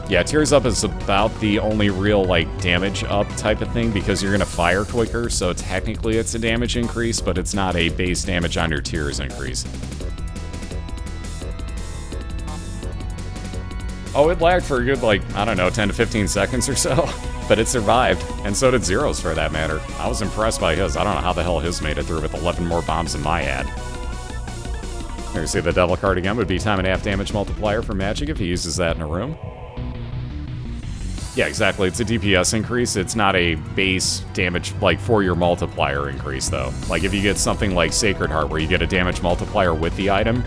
Yeah, Tears Up is about the only real, like, damage up type of thing, because you're gonna fire quicker, so technically it's a damage increase, but it's not a base damage on your Tears increase. Oh, it lagged for a good, like, I don't know, 10 to 15 seconds or so. But it survived, and so did Zero's for that matter. I was impressed by his. I don't know how the hell his made it through with 11 more bombs than my ad. There you see the Devil card again. Would be time and a half damage multiplier for Magic if he uses that in a room. Yeah, exactly. It's a DPS increase. It's not a base damage, like, for your multiplier increase, though. Like, if you get something like Sacred Heart, where you get a damage multiplier with the item,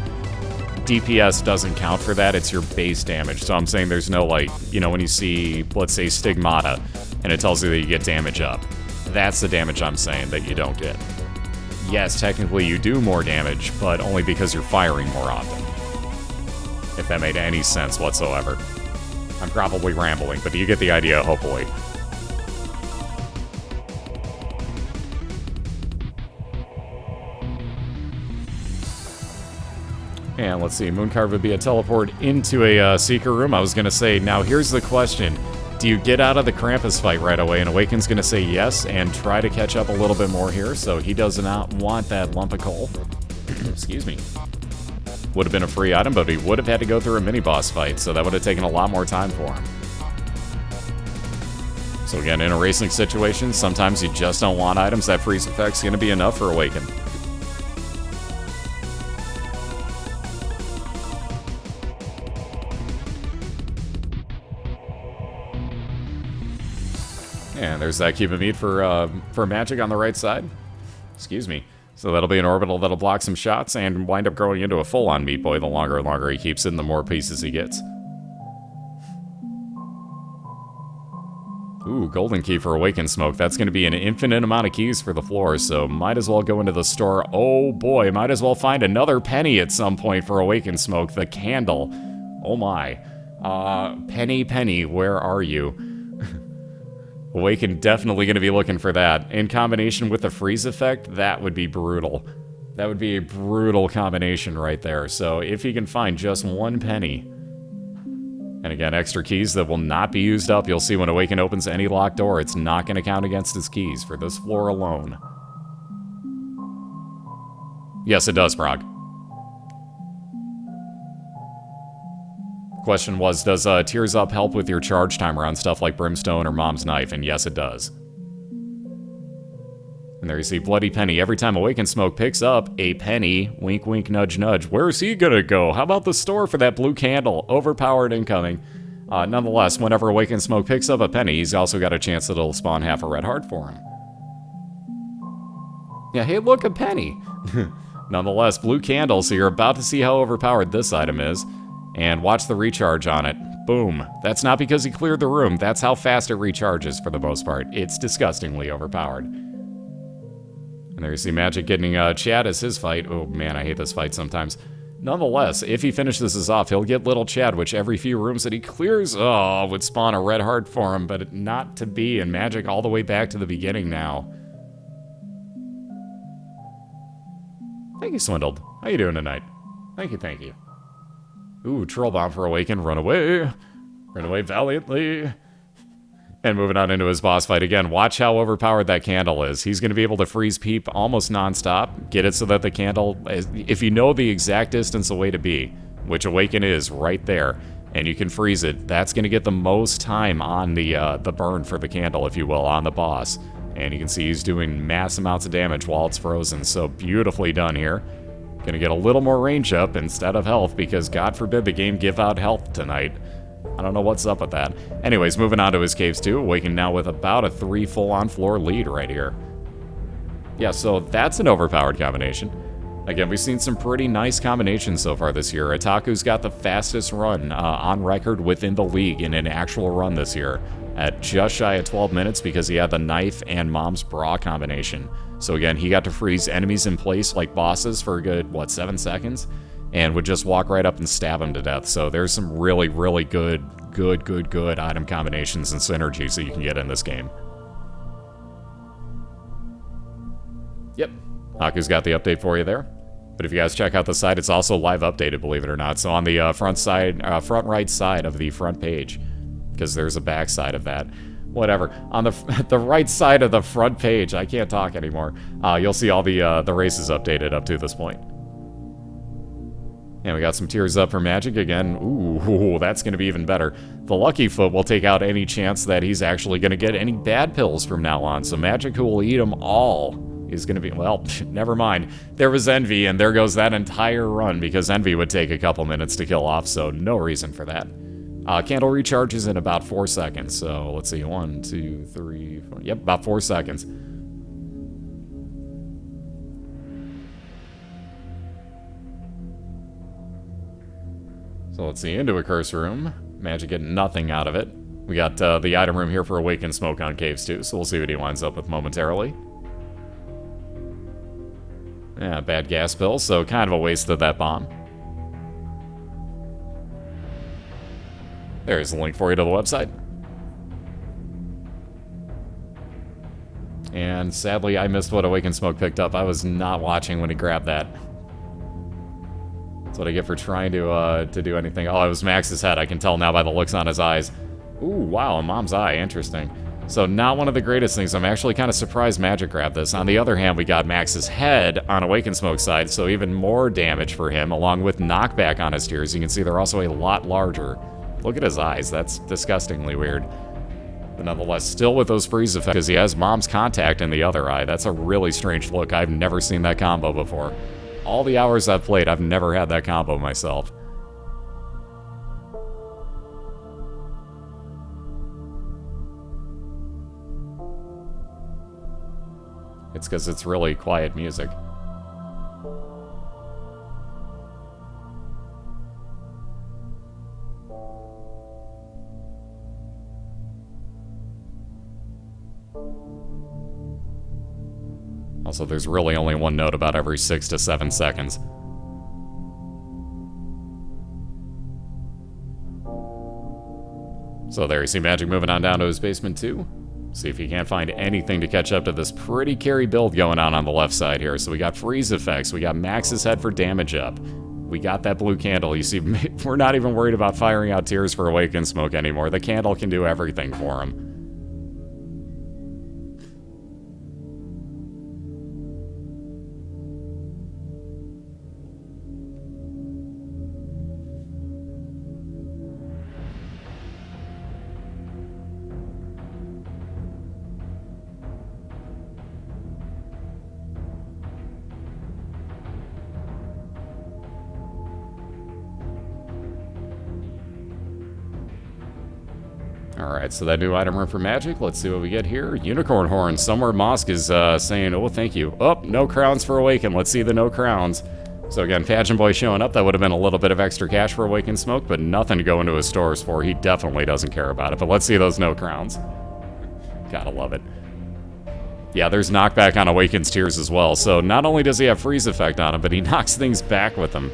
DPS doesn't count for that, it's your base damage. So I'm saying there's no, like, you know, when you see, let's say, Stigmata, and it tells you that you get damage up. That's the damage I'm saying that you don't get. Yes, technically you do more damage, but only because you're firing more often. If that made any sense whatsoever. I'm probably rambling, but you get the idea, hopefully. And let's see, Mooncarve would be a teleport into a Seeker room. I was going to say, now here's the question. Do you get out of the Krampus fight right away? And Awaken's going to say yes and try to catch up a little bit more here, so he does not want that lump of coal. Excuse me. Would have been a free item, but he would have had to go through a mini-boss fight, so that would have taken a lot more time for him. So again, in a racing situation, sometimes you just don't want items. That freeze effect's going to be enough for Awaken. And there's that cube of meat for Magic on the right side. Excuse me. So that'll be an orbital that'll block some shots and wind up growing into a full-on Meat Boy the longer and longer he keeps it and the more pieces he gets. Ooh, golden key for Awakened Smoke. That's going to be an infinite amount of keys for the floor, so might as well go into the store. Oh boy, might as well find another penny at some point for Awakened Smoke. The candle. Oh my. Penny, where are you? Awaken definitely going to be looking for that. In combination with the freeze effect, that would be brutal. That would be a brutal combination right there. So if he can find just one penny, and again, extra keys that will not be used up. You'll see when Awaken opens any locked door, it's not going to count against his keys for this floor alone. Yes, it does, Prague. Question was, does Tears Up help with your charge timer on stuff like Brimstone or Mom's Knife? And yes, it does. And there you see Bloody Penny. Every time Awakened Smoke picks up a penny, wink, wink, nudge, nudge, where is he gonna go? How about the store for that blue candle? Overpowered incoming. Nonetheless, whenever Awakened Smoke picks up a penny, he's also got a chance that it'll spawn half a red heart for him. Yeah, hey, look, a penny. Nonetheless, blue candle, so you're about to see how overpowered this item is. And watch the recharge on it. Boom. That's not because he cleared the room. That's how fast it recharges for the most part. It's disgustingly overpowered. And there you see Magic getting Chad as his fight. Oh man, I hate this fight sometimes. Nonetheless, if he finishes this off, he'll get Little Chad, which every few rooms that he clears, would spawn a red heart for him, but not to be, and Magic all the way back to the beginning now. Thank you, Swindled. How you doing tonight? Thank you, thank you. Ooh, Troll Bomb for Awaken, run away. Run away valiantly. And moving on into his boss fight again. Watch how overpowered that candle is. He's going to be able to freeze Peep almost non-stop. Get it so that the candle, if you know the exact distance away to be, which Awaken is right there, and you can freeze it, that's going to get the most time on the burn for the candle, if you will, on the boss. And you can see he's doing mass amounts of damage while it's frozen. So beautifully done here. Going to get a little more range up instead of health, because God forbid the game give out health tonight. I don't know what's up with that. Anyways, moving on to his caves too. Awakened now with about a 3 full-on floor lead right here. Yeah, so that's an overpowered combination. Again, we've seen some pretty nice combinations so far this year. Itaku's got the fastest run on record within the league in an actual run this year at just shy of 12 minutes because he had the knife and Mom's bra combination. So again, he got to freeze enemies in place like bosses for a good, 7 seconds? And would just walk right up and stab him to death. So there's some really, really good item combinations and synergies that you can get in this game. Yep, Haku's got the update for you there. But if you guys check out the site, it's also live updated, believe it or not. So on the front right side of the front page, because there's a back side of that. Whatever. On the right side of the front page, I can't talk anymore. You'll see all the races updated up to this point. And we got some tears up for Magic again. Ooh, that's going to be even better. The Lucky Foot will take out any chance that he's actually going to get any bad pills from now on. So Magic, who will eat them all, is going to be... Well, never mind. There was Envy, and there goes that entire run, because Envy would take a couple minutes to kill off, so no reason for that. Candle recharges in about 4 seconds. So let's see. 1, 2, 3, 4... Yep, about 4 seconds. So let's see, into a curse room. Magic getting nothing out of it. We got the item room here for Awaken Smoke on Caves too, so we'll see what he winds up with momentarily. Yeah, bad gas pill, so kind of a waste of that bomb. There's a link for you to the website. And sadly, I missed what Awaken Smoke picked up. I was not watching when he grabbed that. That's what I get for trying to do anything. Oh, it was Max's head. I can tell now by the looks on his eyes. Ooh, wow, a Mom's eye. Interesting. So not one of the greatest things. I'm actually kind of surprised Magic grabbed this. On the other hand, we got Max's head on Awaken Smoke's side, so even more damage for him, along with knockback on his tears. You can see they're also a lot larger. Look at his eyes. That's disgustingly weird. But nonetheless, still with those freeze effects, because he has Mom's contact in the other eye. That's a really strange look. I've never seen that combo before. All the hours I've played, I've never had that combo myself. It's because it's really quiet music. Also, there's really only one note about every 6 to 7 seconds. So there you see Magic moving on down to his basement too. See if he can't find anything to catch up to this pretty carry build going on the left side here. So we got freeze effects, we got Max's head for damage up. We got that blue candle. You see, we're not even worried about firing out tears for Awaken Smoke anymore. The candle can do everything for him. Alright, so that new item room for Magic. Let's see what we get here. Unicorn Horn. Somewhere Mosk is saying, oh, thank you. Oh, no crowns for Awaken. Let's see the no crowns. So again, Pageant Boy showing up. That would have been a little bit of extra cash for Awaken Smoke, but nothing to go into his stores for. He definitely doesn't care about it. But let's see those no crowns. Gotta love it. Yeah, there's knockback on Awaken's tears as well. So not only does he have freeze effect on him, but he knocks things back with him.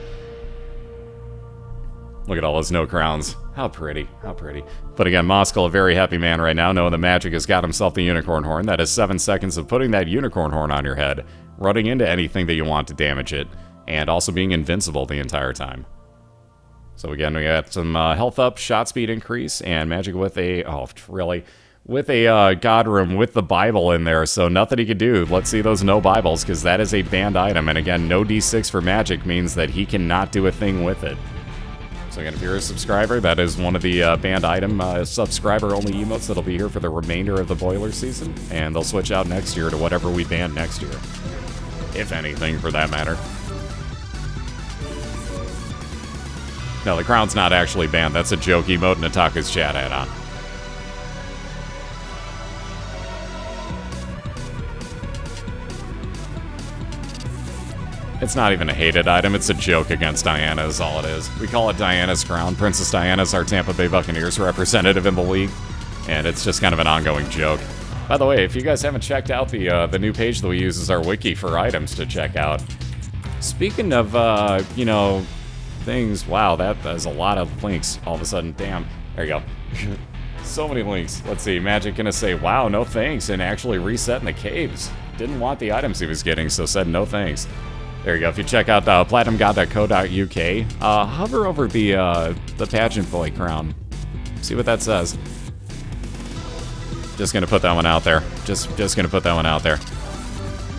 Look at all those no crowns. How pretty, how pretty. But again, Moskal, a very happy man right now, knowing that Magic has got himself the unicorn horn. That is 7 seconds of putting that unicorn horn on your head, running into anything that you want to damage it, and also being invincible the entire time. So again, we got some health up, shot speed increase, and Magic with a, oh, really? With a God Room with the Bible in there, so nothing he could do. Let's see those no Bibles, because that is a banned item. And again, no D6 for Magic means that he cannot do a thing with it. So again, if you're a subscriber, that is one of the banned item subscriber-only emotes that'll be here for the remainder of the BOILeR season, and they'll switch out next year to whatever we ban next year. If anything, for that matter. No, the crown's not actually banned. That's a joke emote Nataka's chat had on. It's not even a hated item, it's a joke against Diana is all it is. We call it Diana's Crown. Princess Diana's our Tampa Bay Buccaneers representative in the league, and it's just kind of an ongoing joke. By the way, if you guys haven't checked out the new page that we use as our wiki for items to check out, speaking of, you know, things, wow, that's a lot of links all of a sudden. Damn, there you go. So many links. Let's see, Magic gonna say, wow, no thanks, and actually reset in the caves. Didn't want the items he was getting, so said no thanks. There you go. If you check out platinumgod.co.uk, hover over the pageant boy crown. See what that says. Just gonna put that one out there. Just gonna put that one out there.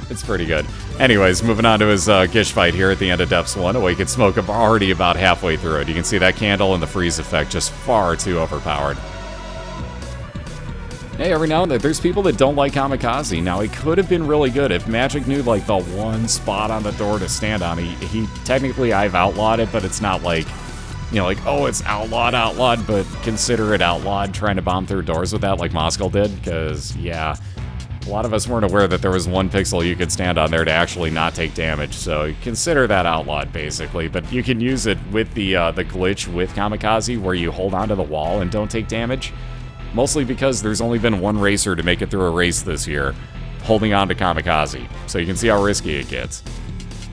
It's pretty good. Anyways, moving on to his Gish fight here at the end of Depths 1. Awakened Smoke, I'm already about halfway through it. You can see that candle and the freeze effect just far too overpowered. Hey, every now and then, there's people that don't like Kamikaze. Now, he could have been really good if Magic knew, like, the one spot on the door to stand on. He technically, I've outlawed it, but it's not like, you know, like, oh, it's outlawed, but consider it outlawed trying to bomb through doors with that like Moskal did, because, yeah, a lot of us weren't aware that there was one pixel you could stand on there to actually not take damage, so consider that outlawed, basically. But you can use it with the glitch with Kamikaze, where you hold onto the wall and don't take damage. Mostly because there's only been one racer to make it through a race this year, holding on to Kamikaze. So you can see how risky it gets.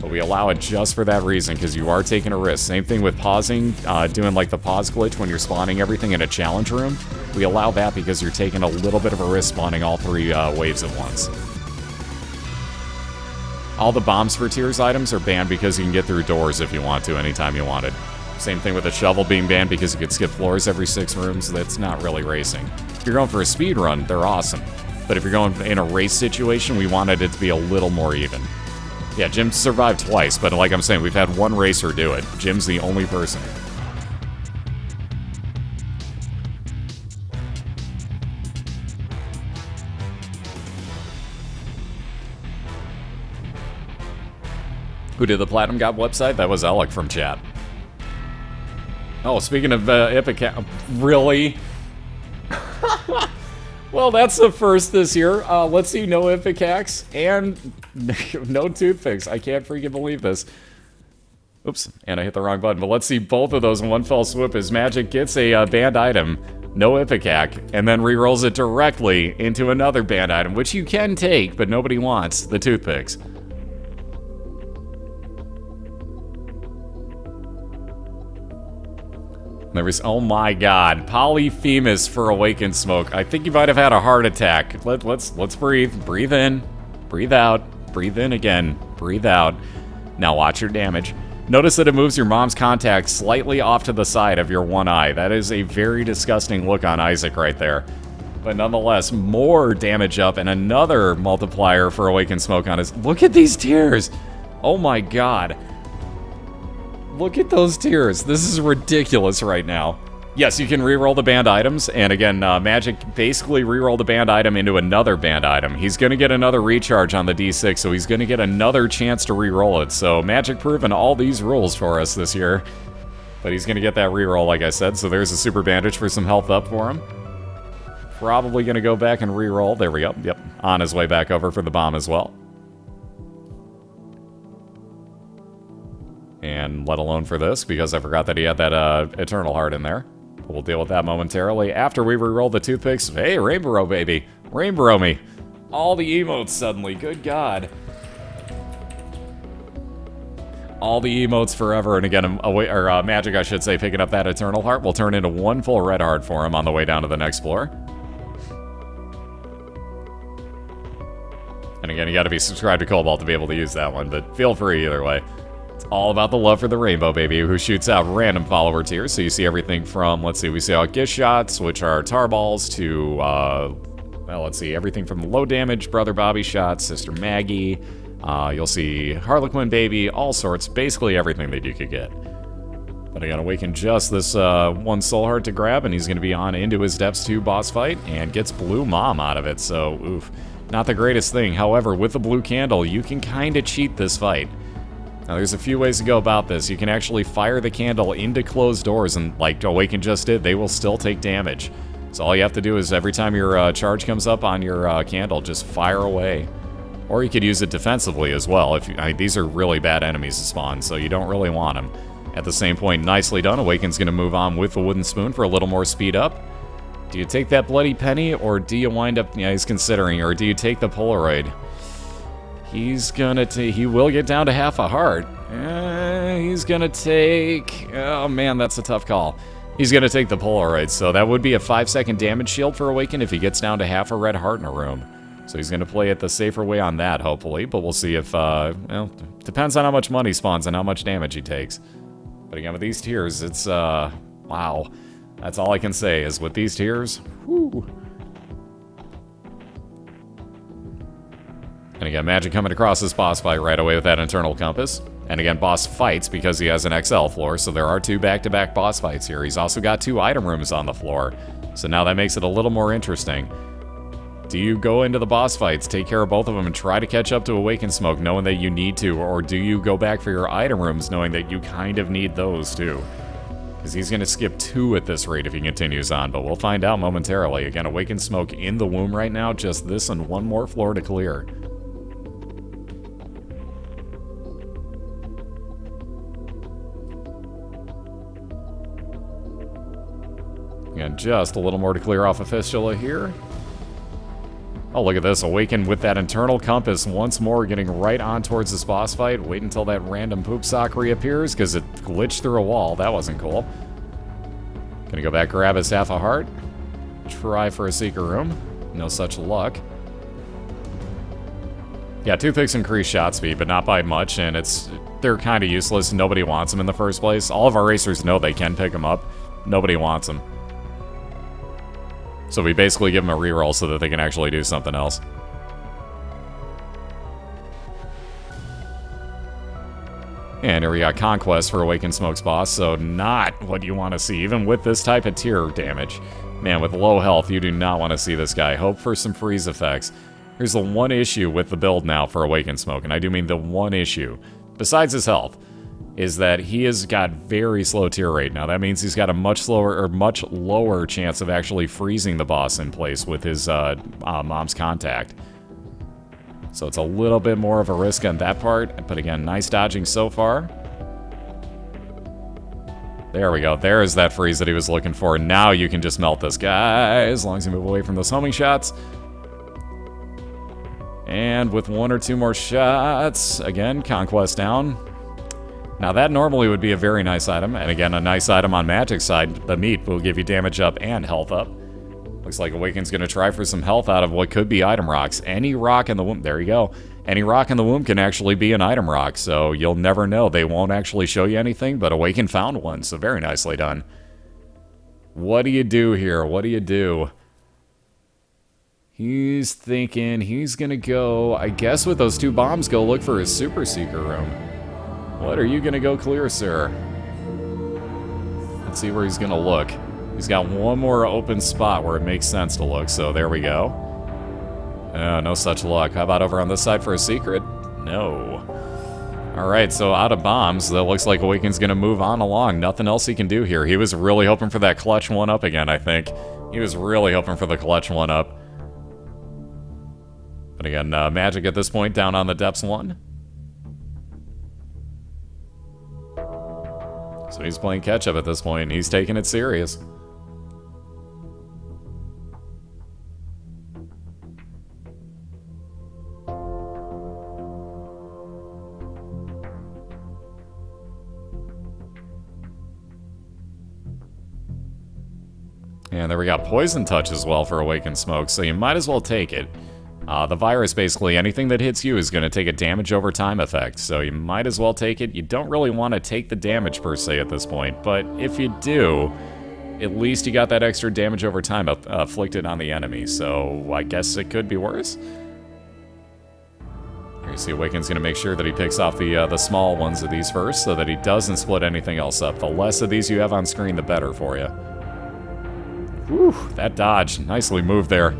But we allow it just for that reason, because you are taking a risk. Same thing with pausing, doing like the pause glitch when you're spawning everything in a challenge room. We allow that because you're taking a little bit of a risk spawning all 3 waves at once. All the bombs for tiers items are banned because you can get through doors if you want to anytime you wanted. Same thing with the shovel being banned because you could skip floors every 6 rooms. That's not really racing. If you're going for a speed run, they're awesome. But if you're going in a race situation, we wanted it to be a little more even. Yeah, Jim survived twice, but like I'm saying, we've had one racer do it. Jim's the only person. Who did the Platinum God website? That was Alec from chat. Oh, speaking of Ipecac, really? Well, that's the first this year. Let's see, no Ipecacs and no toothpicks. I can't freaking believe this. Oops, and I hit the wrong button. But let's see both of those in one fell swoop as Magic gets a banned item, no Ipecac, and then re-rolls it directly into another banned item, which you can take, but nobody wants, the toothpicks. Oh my god, Polyphemus for Awakened Smoke. I think you might have had a heart attack. Let's breathe. Breathe in, breathe out, breathe in again, breathe out. Now watch your damage. Notice that it moves your mom's contact slightly off to the side of your one eye. That is a very disgusting look on Isaac right there. But nonetheless, more damage up and another multiplier for Awakened Smoke on his... Look at these tears! Oh my god. Look at those tears. This is ridiculous right now. Yes, you can reroll the banned items, and again, Magic basically rerolled the banned item into another banned item. He's going to get another recharge on the D6, so he's going to get another chance to reroll it. So Magic proven all these rules for us this year. But he's going to get that reroll, like I said, so there's a super bandage for some health up for him. Probably going to go back and reroll. There we go. Yep, on his way back over for the bomb as well. And let alone for this, because I forgot that he had that Eternal Heart in there. We'll deal with that momentarily after we reroll the toothpicks. Hey, Rainbow baby. Rainbow me. All the emotes suddenly. Good God. all the emotes forever. And again, Magic, I should say, picking up that Eternal Heart will turn into one full red heart for him on the way down to the next floor. And again, you got to be subscribed to Cobalt to be able to use that one, but feel free either way. It's all about the love for the rainbow, baby, who shoots out random follower tiers. So you see everything from, let's see, we see out gift shots, which are tar balls, to, well, let's see, everything from low damage Brother Bobby shots, Sister Maggie. You'll see Harlequin Baby, all sorts, basically everything that you could get. But again, Awaken just this one Soul Heart to grab, and he's going to be on into his Depths 2 boss fight, and gets Blue Mom out of it, so oof. Not the greatest thing. However, with the blue candle, you can kind of cheat this fight. Now, there's a few ways to go about this. You can actually fire the candle into closed doors, and like Awaken just did, they will still take damage. So all you have to do is every time your charge comes up on your candle, just fire away. Or you could use it defensively as well. These are really bad enemies to spawn, so you don't really want them. At the same point, nicely done. Awaken's going to move on with the wooden spoon for a little more speed up. Do you take that bloody penny, or do you wind up... Yeah, he's considering. Or do you take the Polaroid? He will get down to half a heart. He's gonna take... Oh, man, that's a tough call. He's gonna take the Polaroid, so that would be a 5-second damage shield for Awaken if he gets down to half a red heart in a room. So he's gonna play it the safer way on that, hopefully. But we'll see if... well, depends on how much money spawns and how much damage he takes. But again, with these tiers, it's... wow. That's all I can say, is with these tiers, whoo. And again, Magic coming across this boss fight right away with that Internal Compass. And again, boss fights because he has an XL floor, so there are 2 back-to-back boss fights here. He's also got 2 item rooms on the floor, so now that makes it a little more interesting. Do you go into the boss fights, take care of both of them, and try to catch up to Awaken Smoke knowing that you need to, or do you go back for your item rooms knowing that you kind of need those too? Because he's going to skip 2 at this rate if he continues on, but we'll find out momentarily. Again, Awaken Smoke in the womb right now, just this and one more floor to clear. Again, just a little more to clear off of Fistula here. Oh, look at this. Awaken with that Internal Compass once more, getting right on towards this boss fight. Wait until that random poop sock reappears, because it glitched through a wall. That wasn't cool. Gonna go back, grab his half a heart. Try for a secret room. No such luck. Yeah, toothpicks increase shot speed, but not by much, and they're kind of useless. Nobody wants them in the first place. All of our racers know they can pick them up. Nobody wants them. So we basically give them a reroll so that they can actually do something else. And here we got Conquest for Awaken Smoke's boss, so not what you want to see, even with this type of tier damage. Man, with low health, you do not want to see this guy. Hope for some freeze effects. Here's the one issue with the build now for Awaken Smoke, and I do mean the one issue, besides his health, is that he has got very slow tier rate. Now that means he's got a much lower chance of actually freezing the boss in place with his mom's contact. So it's a little bit more of a risk on that part, but again, nice dodging so far. There we go. There is that freeze that he was looking for. Now you can just melt this guy as long as you move away from those homing shots. And with 1 or 2 more shots, again, Conquest down. Now that normally would be a very nice item, and again, a nice item on Magic's side. The meat will give you damage up and health up. Looks like Awaken's going to try for some health out of what could be item rocks. Any rock in the womb, there you go. Any rock in the womb can actually be an item rock, so you'll never know. They won't actually show you anything, but Awaken found one, so very nicely done. What do you do here? What do you do? He's thinking he's going to go, I guess with those 2 bombs, go look for his Super Seeker room. What are you going to go clear, sir? Let's see where he's going to look. He's got one more open spot where it makes sense to look, so there we go. No such luck. How about over on this side for a secret? No. Alright, so out of bombs, that looks like Awaken's going to move on along. Nothing else he can do here. He was really hoping for that clutch 1-up again, I think. He was really hoping for the clutch 1-up. But again, Magic at this point down on the Depths 1. So he's playing catch-up at this point, and he's taking it serious. And then we got Poison Touch as well for Awakened Smoke, so you might as well take it. The virus, basically, anything that hits you is going to take a damage over time effect, so you might as well take it. You don't really want to take the damage, per se, at this point, but if you do, at least you got that extra damage over time afflicted on the enemy, so I guess it could be worse. You see, Awaken's going to make sure that he picks off the small ones of these first, so that he doesn't split anything else up. The less of these you have on screen, the better for you. Whew, that dodge. Nicely moved there.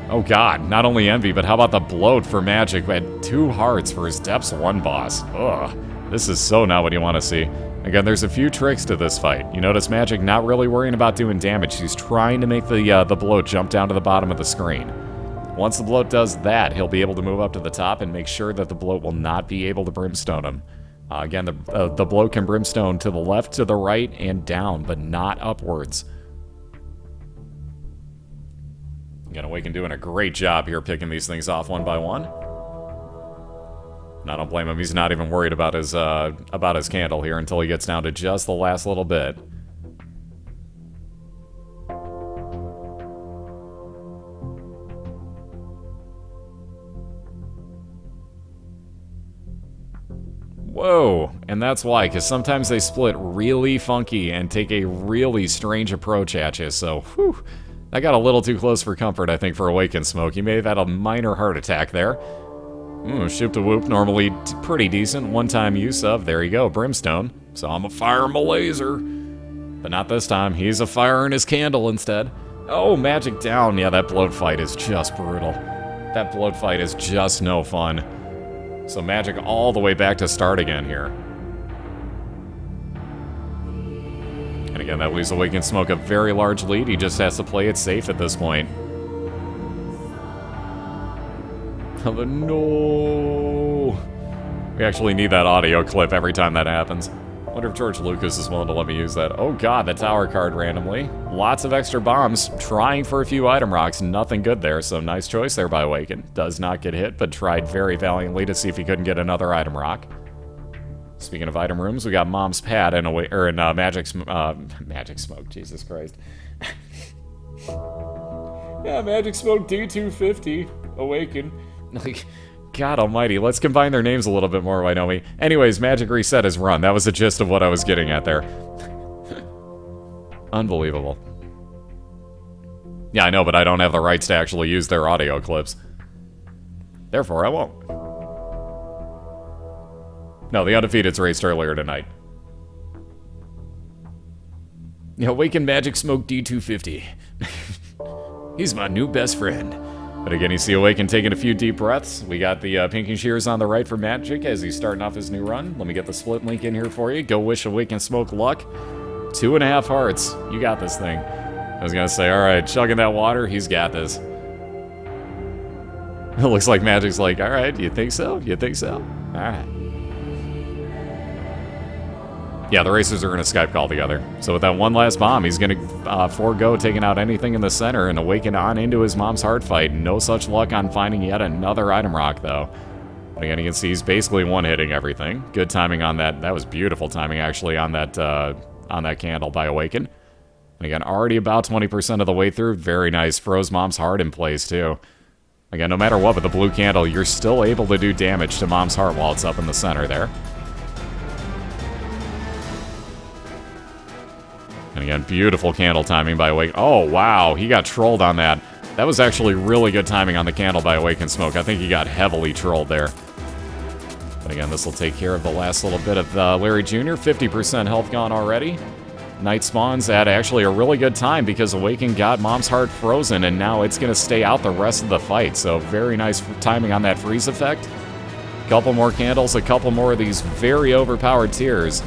Oh god, not only Envy, but how about the bloat for Magic? We had 2 hearts for his Depths 1 boss. Ugh, this is so not what you want to see. Again, there's a few tricks to this fight. You notice Magic not really worrying about doing damage. He's trying to make the bloat jump down to the bottom of the screen. Once the bloat does that, he'll be able to move up to the top and make sure that the bloat will not be able to brimstone him. Again, the bloat can brimstone to the left, to the right, and down, but not upwards. Again, Awaken doing a great job here picking these things off one by one. And I don't blame him. He's not even worried about his candle here until he gets down to just the last little bit. Whoa, and that's why, because sometimes they split really funky and take a really strange approach at you, so whew. That got a little too close for comfort, I think, for Awakened Smoke. He may have had a minor heart attack there. Shoop to Whoop, normally pretty decent. One-time use of, there you go, Brimstone. So I'm a fire him a laser. But not this time. He's a fire in his candle instead. Oh, Magic down. Yeah, that bloat fight is just brutal. That bloat fight is just no fun. So Magic all the way back to start again here. And again, that leaves Awakened Smoke a very large lead. He just has to play it safe at this point. Oh, no. We actually need that audio clip every time that happens. I wonder if George Lucas is willing to let me use that. Oh god, the tower card randomly. Lots of extra bombs. Trying for a few item rocks. Nothing good there, so nice choice there by Awaken. Does not get hit, but tried very valiantly to see if he couldn't get another item rock. Speaking of item rooms, we got Mom's Pad in Magic Smoke, Jesus Christ. Yeah, Magic Smoke D250, Awaken. Like, God almighty, let's combine their names a little bit more, why don't we? Anyways, Magic reset his run. That was the gist of what I was getting at there. Unbelievable. Yeah, I know, but I don't have the rights to actually use their audio clips. Therefore, I won't. No, the Undefeated's raced earlier tonight. Yeah, Awaken Magic Smoke D250. He's my new best friend. But again, you see Awaken taking a few deep breaths. We got the Pinking Shears on the right for Magic as he's starting off his new run. Let me get the split link in here for you. Go wish Awaken Smoke luck. 2.5 hearts. You got this thing. I was going to say, alright, chugging that water, he's got this. It looks like Magic's like, alright, you think so? You think so? Alright. Yeah, the racers are going to Skype call together. So with that one last bomb, he's going to forego taking out anything in the center and Awaken on into his Mom's Heart fight. No such luck on finding yet another item rock, though. Again, you can see he's basically one-hitting everything. Good timing on that. That was beautiful timing, actually, on that candle by Awaken. And again, already about 20% of the way through. Very nice. Froze Mom's Heart in place, too. Again, no matter what, with the blue candle, you're still able to do damage to Mom's Heart while it's up in the center there. And again, beautiful candle timing by Awaken. Oh, wow, he got trolled on that. That was actually really good timing on the candle by Awaken Smoke. I think he got heavily trolled there. But again, this will take care of the last little bit of Larry Jr. 50% health gone already. Night Spawns at actually a really good time because Awaken got Mom's Heart frozen, and now it's going to stay out the rest of the fight. So very nice timing on that freeze effect. Couple more candles, a couple more of these very overpowered tears.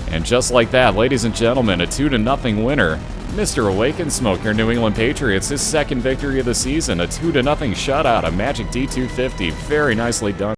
And just like that, ladies and gentlemen, a 2-0 winner. Mr. Awaken Smoke, your New England Patriots, his second victory of the season. A 2-0 shutout of MagicD250. Very nicely done.